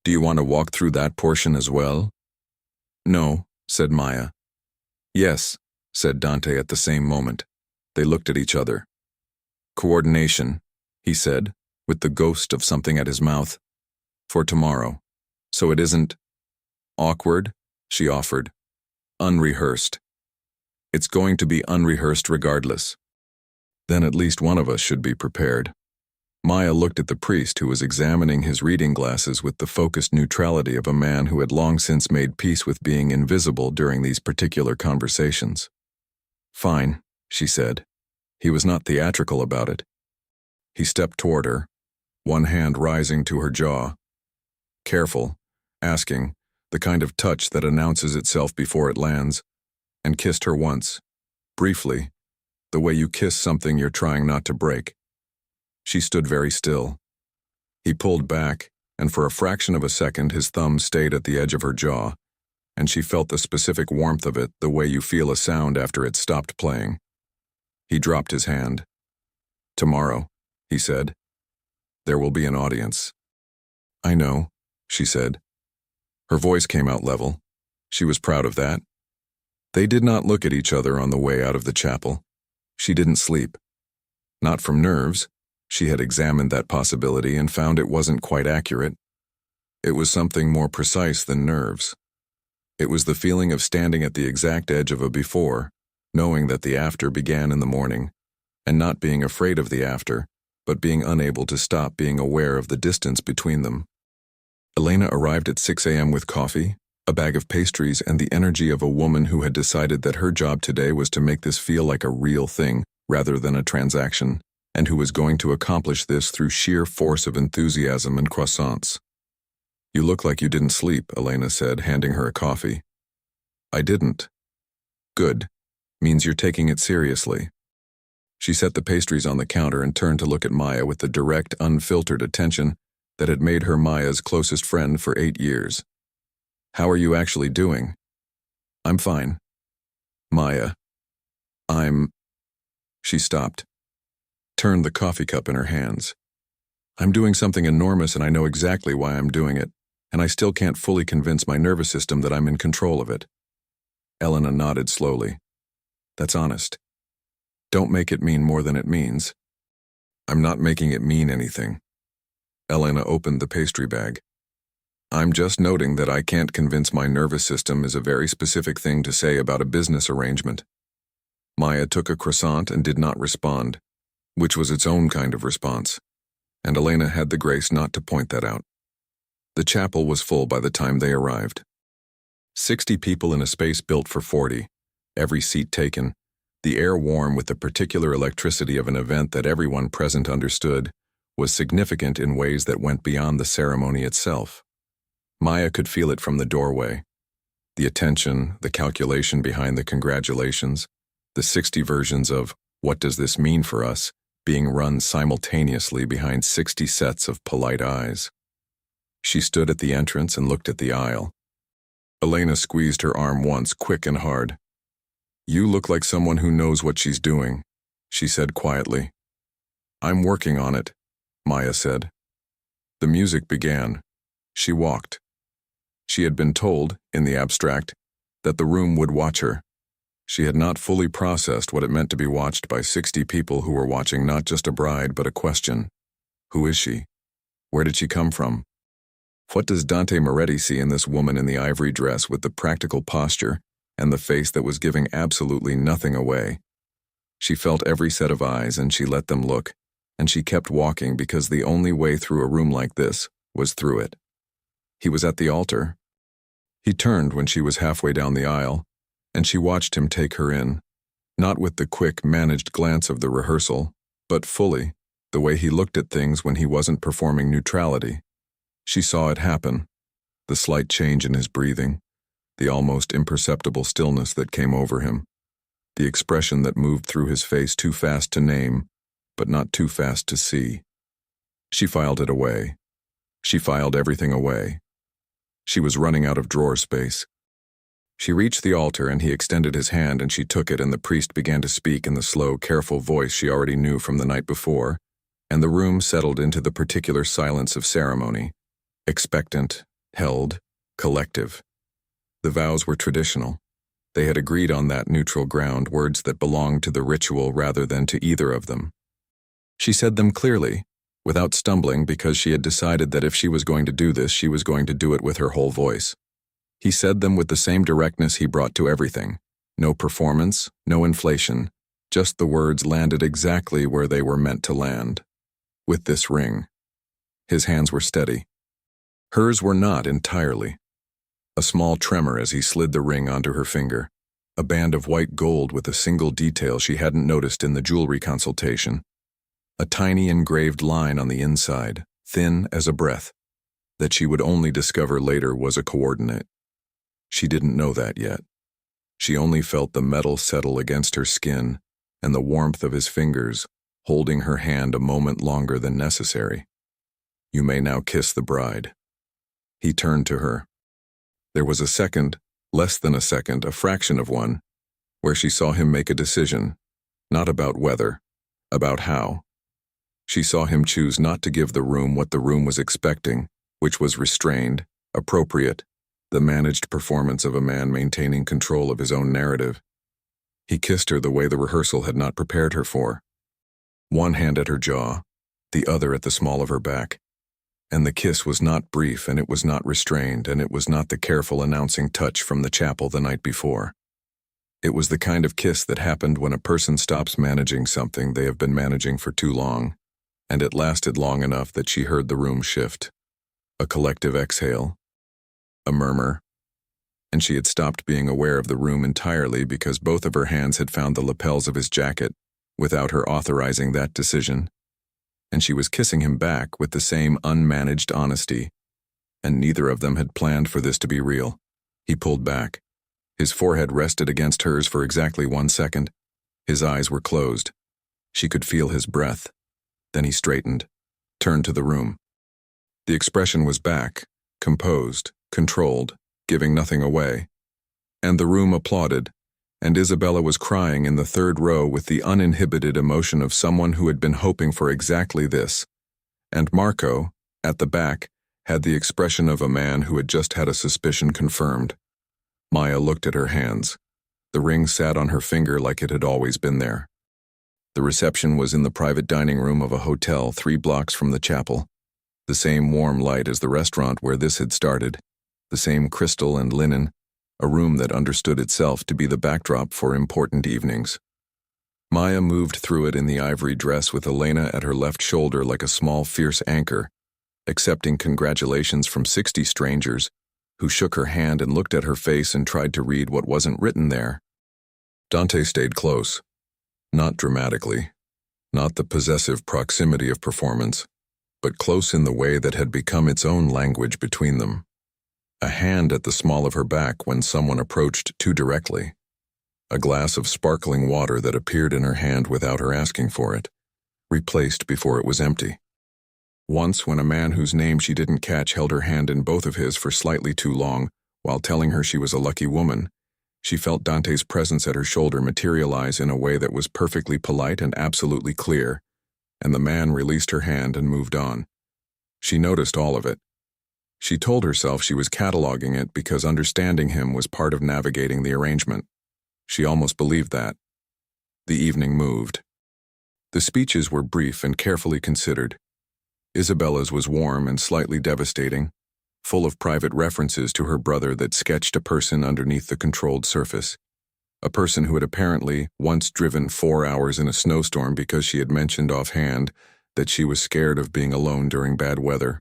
"Do you want to walk through that portion as well?" "No," said Maya. "Yes," said Dante at the same moment. They looked at each other. "Coordination," he said, with the ghost of something at his mouth. "For tomorrow. So it isn't..." Awkward, she offered. Unrehearsed. It's going to be unrehearsed regardless. Then at least one of us should be prepared. Maya looked at the priest who was examining his reading glasses with the focused neutrality of a man who had long since made peace with being invisible during these particular conversations. Fine, she said. He was not theatrical about it. He stepped toward her, one hand rising to her jaw. Careful, asking, the kind of touch that announces itself before it lands, and kissed her once, briefly, the way you kiss something you're trying not to break. She stood very still. He pulled back, and for a fraction of a second his thumb stayed at the edge of her jaw, and she felt the specific warmth of it the way you feel a sound after it stopped playing. He dropped his hand. Tomorrow, he said, there will be an audience. I know, she said. Her voice came out level. She was proud of that. They did not look at each other on the way out of the chapel. She didn't sleep. Not from nerves. She had examined that possibility and found it wasn't quite accurate. It was something more precise than nerves. It was the feeling of standing at the exact edge of a before, knowing that the after began in the morning, and not being afraid of the after, but being unable to stop being aware of the distance between them. Elena arrived at 6 a.m. with coffee, a bag of pastries, and the energy of a woman who had decided that her job today was to make this feel like a real thing rather than a transaction, and who was going to accomplish this through sheer force of enthusiasm and croissants. You look like you didn't sleep, Elena said, handing her a coffee. I didn't. Good. Means you're taking it seriously. She set the pastries on the counter and turned to look at Maya with the direct, unfiltered attention that had made her Maya's closest friend for 8 years. How are you actually doing? I'm fine. Maya. She stopped, turned the coffee cup in her hands. I'm doing something enormous and I know exactly why I'm doing it, and I still can't fully convince my nervous system that I'm in control of it. Elena nodded slowly. That's honest. Don't make it mean more than it means. I'm not making it mean anything. Elena opened the pastry bag. I'm just noting that I can't convince my nervous system is a very specific thing to say about a business arrangement. Maya took a croissant and did not respond, which was its own kind of response, and Elena had the grace not to point that out. The chapel was full by the time they arrived. 60 people in a space built for 40, every seat taken, the air warm with the particular electricity of an event that everyone present understood was significant in ways that went beyond the ceremony itself. Maya could feel it from the doorway. The attention, the calculation behind the congratulations, the 60 versions of "what does this mean for us" being run simultaneously behind 60 sets of polite eyes. She stood at the entrance and looked at the aisle. Elena squeezed her arm once, quick and hard. You look like someone who knows what she's doing, she said quietly. I'm working on it, Maya said. The music began. She walked. She had been told, in the abstract, that the room would watch her. She had not fully processed what it meant to be watched by 60 people who were watching not just a bride but a question. Who is she? Where did she come from? What does Dante Moretti see in this woman in the ivory dress with the practical posture and the face that was giving absolutely nothing away? She felt every set of eyes and she let them look, and she kept walking because the only way through a room like this was through it. He was at the altar. He turned when she was halfway down the aisle, and she watched him take her in, not with the quick, managed glance of the rehearsal, but fully, the way he looked at things when he wasn't performing neutrality. She saw it happen, the slight change in his breathing, the almost imperceptible stillness that came over him, the expression that moved through his face too fast to name, but not too fast to see. She filed it away. She filed everything away. She was running out of drawer space. She reached the altar and he extended his hand and she took it and the priest began to speak in the slow, careful voice she already knew from the night before, and the room settled into the particular silence of ceremony, expectant, held, collective. The vows were traditional. They had agreed on that neutral ground, words that belonged to the ritual rather than to either of them. She said them clearly, without stumbling, because she had decided that if she was going to do this, she was going to do it with her whole voice. He said them with the same directness he brought to everything. No performance, no inflation, just the words landed exactly where they were meant to land. With this ring. His hands were steady. Hers were not entirely. A small tremor as he slid the ring onto her finger, a band of white gold with a single detail she hadn't noticed in the jewelry consultation. A tiny engraved line on the inside, thin as a breath, that she would only discover later was a coordinate. She didn't know that yet. She only felt the metal settle against her skin and the warmth of his fingers, holding her hand a moment longer than necessary. You may now kiss the bride. He turned to her. There was a second, less than a second, a fraction of one, where she saw him make a decision, not about whether, about how. She saw him choose not to give the room what the room was expecting, which was restrained, appropriate, the managed performance of a man maintaining control of his own narrative. He kissed her the way the rehearsal had not prepared her for. One hand at her jaw, the other at the small of her back. And the kiss was not brief, and it was not restrained, and it was not the careful announcing touch from the chapel the night before. It was the kind of kiss that happened when a person stops managing something they have been managing for too long, and it lasted long enough that she heard the room shift. A collective exhale, a murmur, and she had stopped being aware of the room entirely because both of her hands had found the lapels of his jacket, without her authorizing that decision. And she was kissing him back with the same unmanaged honesty, and neither of them had planned for this to be real. He pulled back. His forehead rested against hers for exactly 1 second. His eyes were closed. She could feel his breath. Then he straightened, turned to the room. The expression was back, composed, controlled, giving nothing away. And the room applauded, and Isabella was crying in the third row with the uninhibited emotion of someone who had been hoping for exactly this. And Marco, at the back, had the expression of a man who had just had a suspicion confirmed. Maya looked at her hands. The ring sat on her finger like it had always been there. The reception was in the private dining room of a hotel 3 blocks from the chapel. The same warm light as the restaurant where this had started. The same crystal and linen, a room that understood itself to be the backdrop for important evenings. Maya moved through it in the ivory dress with Elena at her left shoulder like a small fierce anchor, accepting congratulations from 60 strangers, who shook her hand and looked at her face and tried to read what wasn't written there. Dante stayed close. Not dramatically, not the possessive proximity of performance, but close in the way that had become its own language between them. A hand at the small of her back when someone approached too directly. A glass of sparkling water that appeared in her hand without her asking for it, replaced before it was empty. Once when a man whose name she didn't catch held her hand in both of his for slightly too long, while telling her she was a lucky woman, she felt Dante's presence at her shoulder materialize in a way that was perfectly polite and absolutely clear, and the man released her hand and moved on. She noticed all of it. She told herself she was cataloging it because understanding him was part of navigating the arrangement. She almost believed that. The evening moved. The speeches were brief and carefully considered. Isabella's was warm and slightly devastating, full of private references to her brother that sketched a person underneath the controlled surface. A person who had apparently once driven 4 hours in a snowstorm because she had mentioned offhand that she was scared of being alone during bad weather.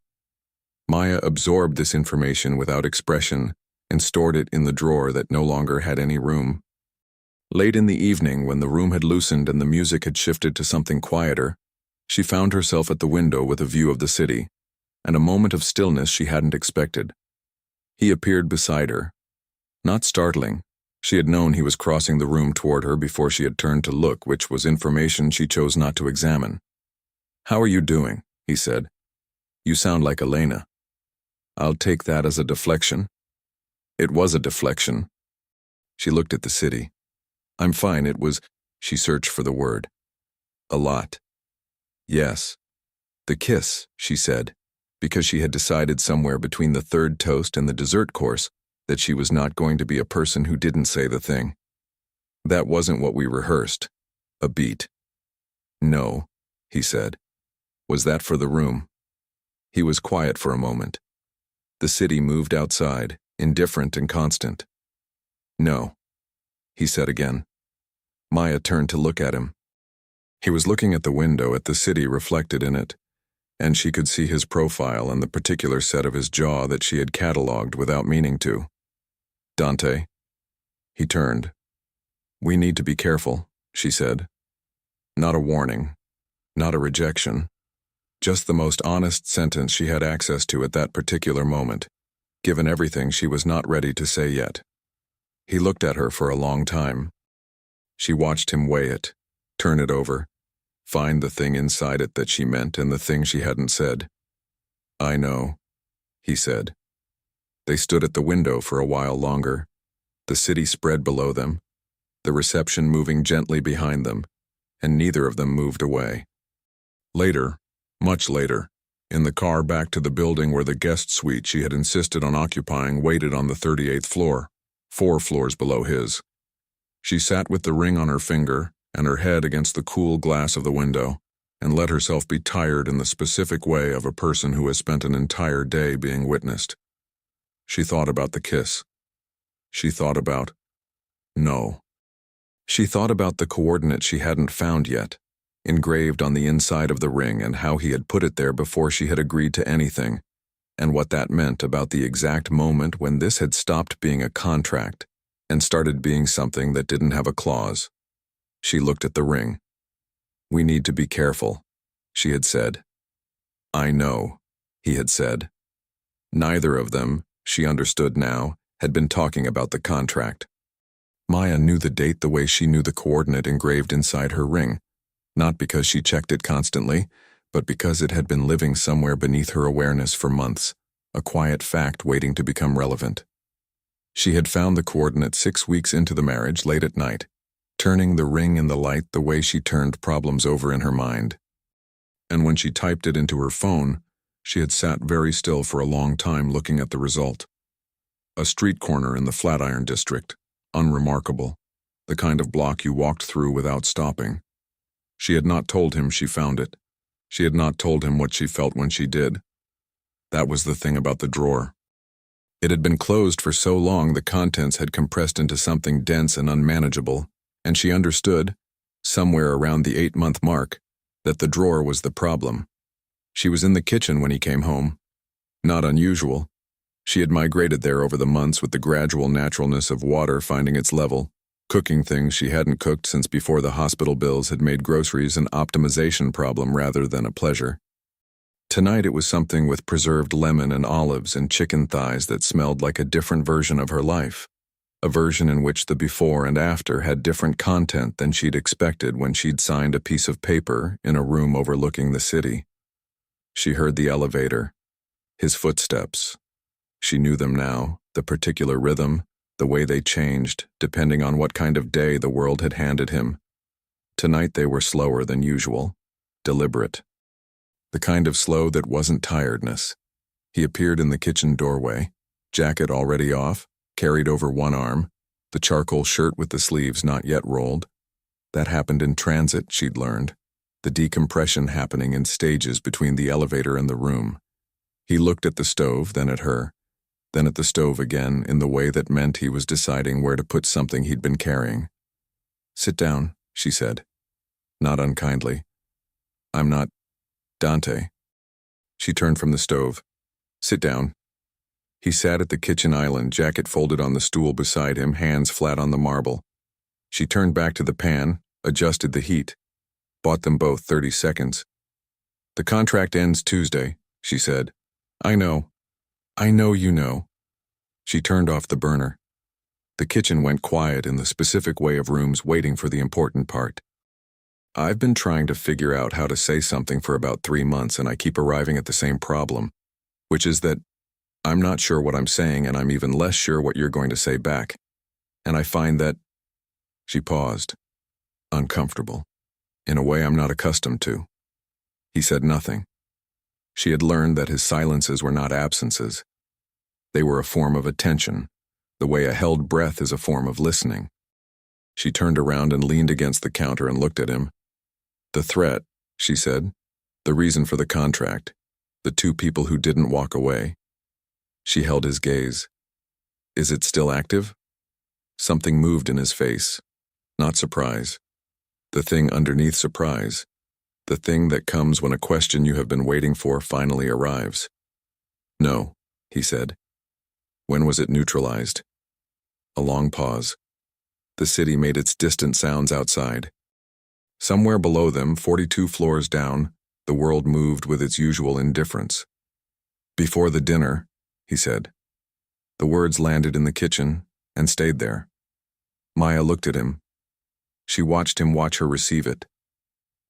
Maya absorbed this information without expression and stored it in the drawer that no longer had any room. Late in the evening, when the room had loosened and the music had shifted to something quieter, she found herself at the window with a view of the city, and a moment of stillness she hadn't expected. He appeared beside her. Not startling. She had known he was crossing the room toward her before she had turned to look, which was information she chose not to examine. "How are you doing?" he said. "You sound like Elena." "I'll take that as a deflection." It was a deflection. She looked at the city. "I'm fine, it was—" She searched for the word. "A lot." "Yes." "The kiss," she said, because she had decided somewhere between the third toast and the dessert course that she was not going to be a person who didn't say the thing. "That wasn't what we rehearsed. A beat." "No," he said. "Was that for the room?" He was quiet for a moment. The city moved outside, indifferent and constant. "No," he said again. Maya turned to look at him. He was looking at the window at the city reflected in it, and she could see his profile and the particular set of his jaw that she had catalogued without meaning to. "Dante." He turned. "We need to be careful," she said. Not a warning, not a rejection, just the most honest sentence she had access to at that particular moment, given everything she was not ready to say yet. He looked at her for a long time. She watched him weigh it, turn it over, find the thing inside it that she meant and the thing she hadn't said. "I know," he said. They stood at the window for a while longer, the city spread below them, the reception moving gently behind them, and neither of them moved away. Later, much later, in the car back to the building where the guest suite she had insisted on occupying waited on the 38th floor, 4 floors below his. She sat with the ring on her finger and her head against the cool glass of the window and let herself be tired in the specific way of a person who has spent an entire day being witnessed. She thought about the kiss. She thought about... No. She thought about the coordinate she hadn't found yet, engraved on the inside of the ring and how he had put it there before she had agreed to anything, and what that meant about the exact moment when this had stopped being a contract and started being something that didn't have a clause. She looked at the ring. "We need to be careful," she had said. "I know," he had said. Neither of them, she understood now, had been talking about the contract. Maya knew the date the way she knew the coordinate engraved inside her ring, not because she checked it constantly, but because it had been living somewhere beneath her awareness for months, a quiet fact waiting to become relevant. She had found the coordinate 6 weeks into the marriage late at night, turning the ring in the light the way she turned problems over in her mind. And when she typed it into her phone, she had sat very still for a long time looking at the result. A street corner in the Flatiron district, unremarkable, the kind of block you walked through without stopping. She had not told him she found it. She had not told him what she felt when she did. That was the thing about the drawer. It had been closed for so long the contents had compressed into something dense and unmanageable, and she understood, somewhere around the 8-month mark, that the drawer was the problem. She was in the kitchen when he came home. Not unusual. She had migrated there over the months with the gradual naturalness of water finding its level, cooking things she hadn't cooked since before the hospital bills had made groceries an optimization problem rather than a pleasure. Tonight it was something with preserved lemon and olives and chicken thighs that smelled like a different version of her life, a version in which the before and after had different content than she'd expected when she'd signed a piece of paper in a room overlooking the city. She heard the elevator, his footsteps. She knew them now, the particular rhythm, the way they changed, depending on what kind of day the world had handed him. Tonight they were slower than usual, deliberate. The kind of slow that wasn't tiredness. He appeared in the kitchen doorway, jacket already off, carried over one arm, the charcoal shirt with the sleeves not yet rolled. That happened in transit, she'd learned, the decompression happening in stages between the elevator and the room. He looked at the stove, then at her, then at the stove again in the way that meant he was deciding where to put something he'd been carrying. "Sit down," she said, not unkindly. "I'm not Dante." She turned from the stove. "Sit down." He sat at the kitchen island, jacket folded on the stool beside him, hands flat on the marble. She turned back to the pan, adjusted the heat. Bought them both 30 seconds. "The contract ends Tuesday," she said. "I know. I know you know." She turned off the burner. The kitchen went quiet in the specific way of rooms waiting for the important part. "I've been trying to figure out how to say something for about 3 months and I keep arriving at the same problem, which is that I'm not sure what I'm saying and I'm even less sure what you're going to say back. And I find that..." She paused, uncomfortable, in a way I'm not accustomed to. He said nothing. She had learned that his silences were not absences. They were a form of attention, the way a held breath is a form of listening. She turned around and leaned against the counter and looked at him. "The threat," she said, "the reason for the contract, the 2 people who didn't walk away." She held his gaze. Is it still active? Something moved in his face. Not surprise. The thing underneath surprise. The thing that comes when a question you have been waiting for finally arrives. No, he said. When was it neutralized? A long pause. The city made its distant sounds outside. Somewhere below them, 42 floors down, the world moved with its usual indifference. Before the dinner, he said. The words landed in the kitchen and stayed there. Maya looked at him. She watched him watch her receive it.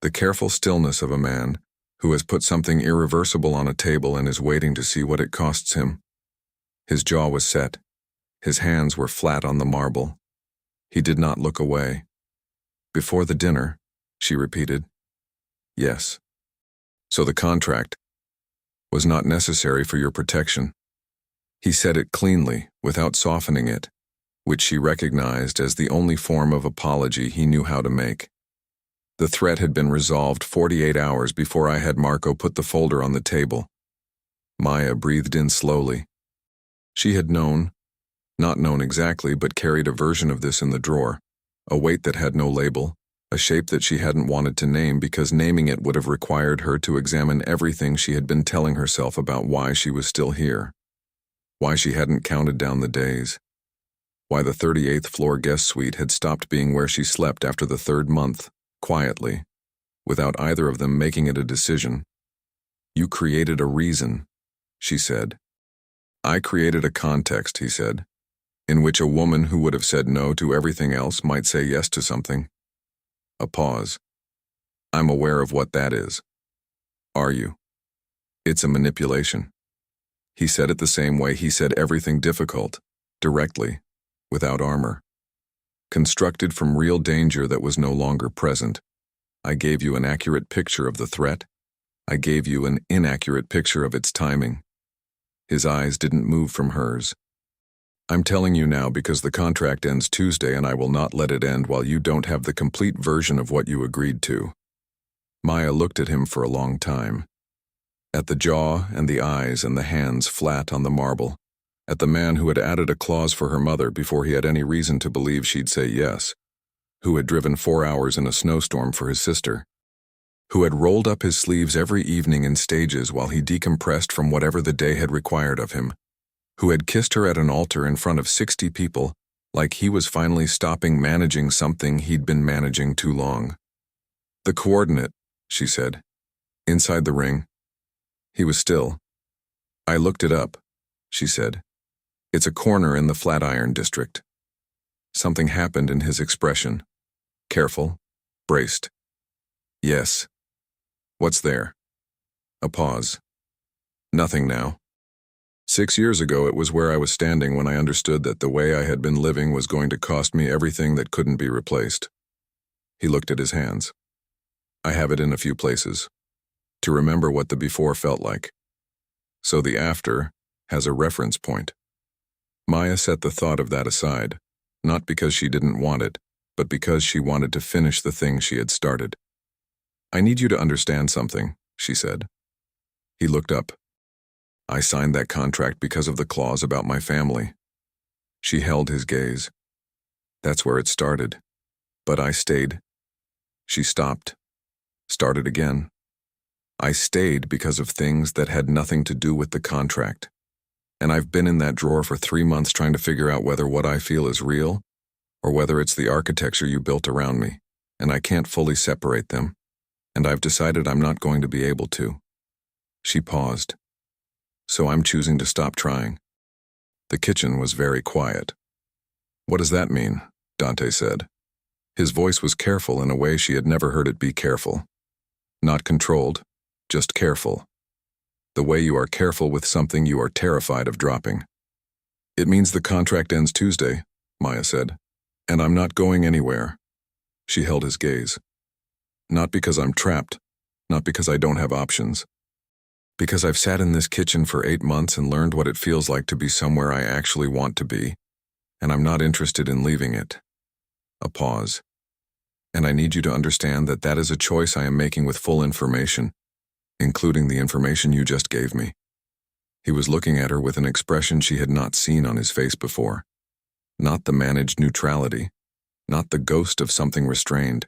The careful stillness of a man who has put something irreversible on a table and is waiting to see what it costs him. His jaw was set. His hands were flat on the marble. He did not look away. Before the dinner, she repeated. Yes. So the contract was not necessary for your protection. He said it cleanly, without softening it, which she recognized as the only form of apology he knew how to make. The threat had been resolved 48 hours before I had Marco put the folder on the table. Maya breathed in slowly. She had known, not known exactly, but carried a version of this in the drawer, a weight that had no label, a shape that she hadn't wanted to name because naming it would have required her to examine everything she had been telling herself about why she was still here, why she hadn't counted down the days, why the 38th floor guest suite had stopped being where she slept after the 3rd month, quietly, without either of them making it a decision. You created a reason, she said. I created a context, he said, in which a woman who would have said no to everything else might say yes to something. A pause. I'm aware of what that is. Are you? It's a manipulation. He said it the same way he said everything difficult, directly, without armor. Constructed from real danger that was no longer present. I gave you an accurate picture of the threat. I gave you an inaccurate picture of its timing. His eyes didn't move from hers. I'm telling you now because the contract ends Tuesday and I will not let it end while you don't have the complete version of what you agreed to. Maya looked at him for a long time. At the jaw and the eyes and the hands flat on the marble. At the man who had added a clause for her mother before he had any reason to believe she'd say yes. Who had driven 4 hours in a snowstorm for his sister. Who had rolled up his sleeves every evening in stages while he decompressed from whatever the day had required of him. Who had kissed her at an altar in front of 60 people, like he was finally stopping managing something he'd been managing too long. The coordinate, she said. Inside the ring. He was still. I looked it up, she said. It's a corner in the Flatiron district. Something happened in his expression. Careful, braced. Yes. What's there? A pause. Nothing now. 6 years ago it was where I was standing when I understood that the way I had been living was going to cost me everything that couldn't be replaced. He looked at his hands. I have it in a few places. To remember what the before felt like. So the after has a reference point. Maya set the thought of that aside, not because she didn't want it, but because she wanted to finish the thing she had started. I need you to understand something, she said. He looked up. I signed that contract because of the clause about my family. She held his gaze. That's where it started. But I stayed. She stopped. Started again. I stayed because of things that had nothing to do with the contract. And I've been in that drawer for 3 months trying to figure out whether what I feel is real or whether it's the architecture you built around me, and I can't fully separate them, and I've decided I'm not going to be able to. She paused. So I'm choosing to stop trying. The kitchen was very quiet. What does that mean? Dante said. His voice was careful in a way she had never heard it be careful. Not controlled, just careful. The way you are careful with something you are terrified of dropping. It means the contract ends Tuesday, Maya said, and I'm not going anywhere. She held his gaze. Not because I'm trapped, not because I don't have options. Because I've sat in this kitchen for 8 months and learned what it feels like to be somewhere I actually want to be, and I'm not interested in leaving it. A pause. And I need you to understand that that is a choice I am making with full information, including the information you just gave me. He was looking at her with an expression she had not seen on his face before. Not the managed neutrality, not the ghost of something restrained.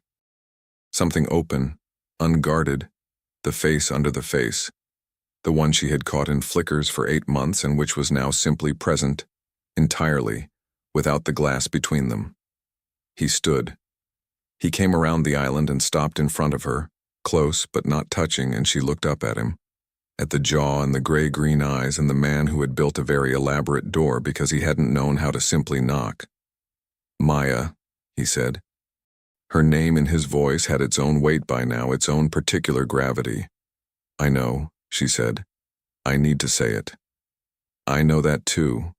Something open, unguarded, the face under the face, the one she had caught in flickers for 8 months and which was now simply present, entirely, without the glass between them. He stood. He came around the island and stopped in front of her, close but not touching, and she looked up at him, at the jaw and the gray-green eyes and the man who had built a very elaborate door because he hadn't known how to simply knock. "Maya," he said. Her name in his voice had its own weight by now, its own particular gravity. "I know," she said. "I need to say it." "I know that too."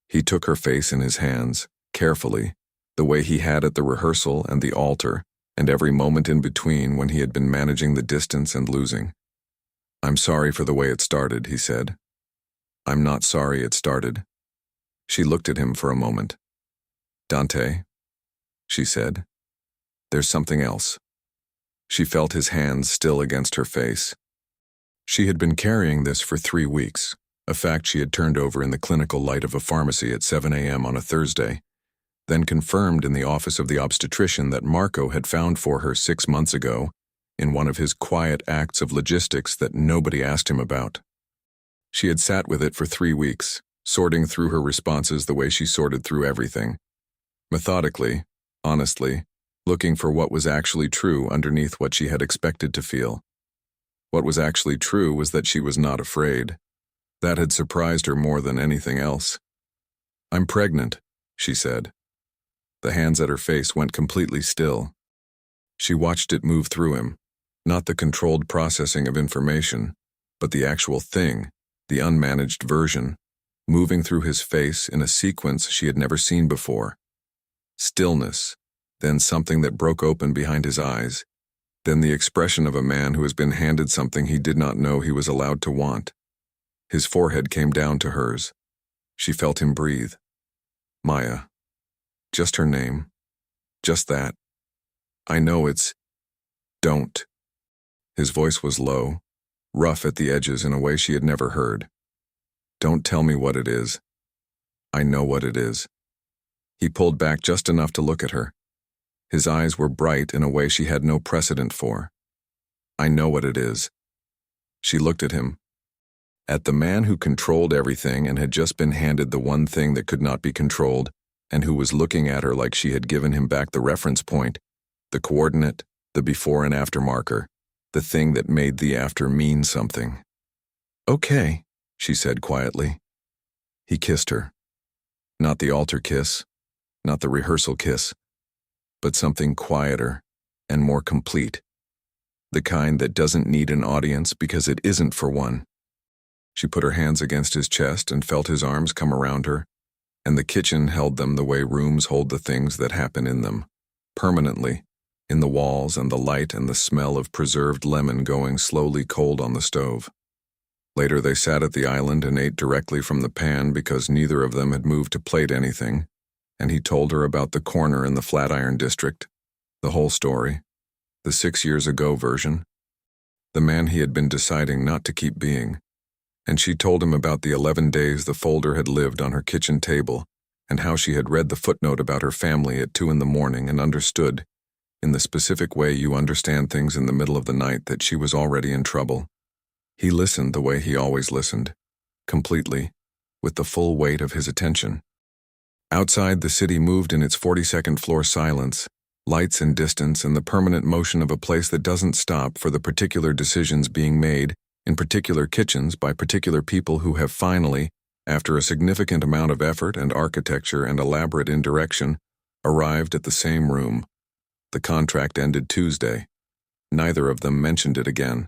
He took her face in his hands, carefully, the way he had at the rehearsal and the altar, and every moment in between when he had been managing the distance and losing. "I'm sorry for the way it started," he said. "I'm not sorry it started." She looked at him for a moment. "Dante," she said. "There's something else." She felt his hands still against her face. She had been carrying this for 3 weeks, a fact she had turned over in the clinical light of a pharmacy at 7 a.m. on a Thursday, then confirmed in the office of the obstetrician that Marco had found for her 6 months ago in one of his quiet acts of logistics that nobody asked him about. She had sat with it for 3 weeks, sorting through her responses the way she sorted through everything. Methodically, honestly, looking for what was actually true underneath what she had expected to feel. What was actually true was that she was not afraid. That had surprised her more than anything else. "I'm pregnant," she said. The hands at her face went completely still. She watched it move through him, not the controlled processing of information, but the actual thing, the unmanaged version, moving through his face in a sequence she had never seen before. Stillness, then something that broke open behind his eyes, then the expression of a man who has been handed something he did not know he was allowed to want. His forehead came down to hers. She felt him breathe. "Maya." Just her name. Just that. "I know it's... Don't." His voice was low, rough at the edges in a way she had never heard. "Don't tell me what it is. I know what it is." He pulled back just enough to look at her. His eyes were bright in a way she had no precedent for. "I know what it is." She looked at him. At the man who controlled everything and had just been handed the one thing that could not be controlled, and who was looking at her like she had given him back the reference point, the coordinate, the before and after marker, the thing that made the after mean something. "Okay," she said quietly. He kissed her. Not the altar kiss, not the rehearsal kiss, but something quieter and more complete. The kind that doesn't need an audience because it isn't for one. She put her hands against his chest and felt his arms come around her, and the kitchen held them the way rooms hold the things that happen in them, permanently, in the walls and the light and the smell of preserved lemon going slowly cold on the stove. Later they sat at the island and ate directly from the pan because neither of them had moved to plate anything, and he told her about the corner in the Flatiron District, the whole story, the 6 years ago version, the man he had been deciding not to keep being, and she told him about the 11 days the folder had lived on her kitchen table and how she had read the footnote about her family at 2 a.m. and understood, in the specific way you understand things in the middle of the night, that she was already in trouble. He listened the way he always listened, completely, with the full weight of his attention. Outside, the city moved in its 42nd floor silence, lights and distance and the permanent motion of a place that doesn't stop for the particular decisions being made in particular kitchens by particular people who have finally, after a significant amount of effort and architecture and elaborate indirection, arrived at the same room. The contract ended Tuesday. Neither of them mentioned it again.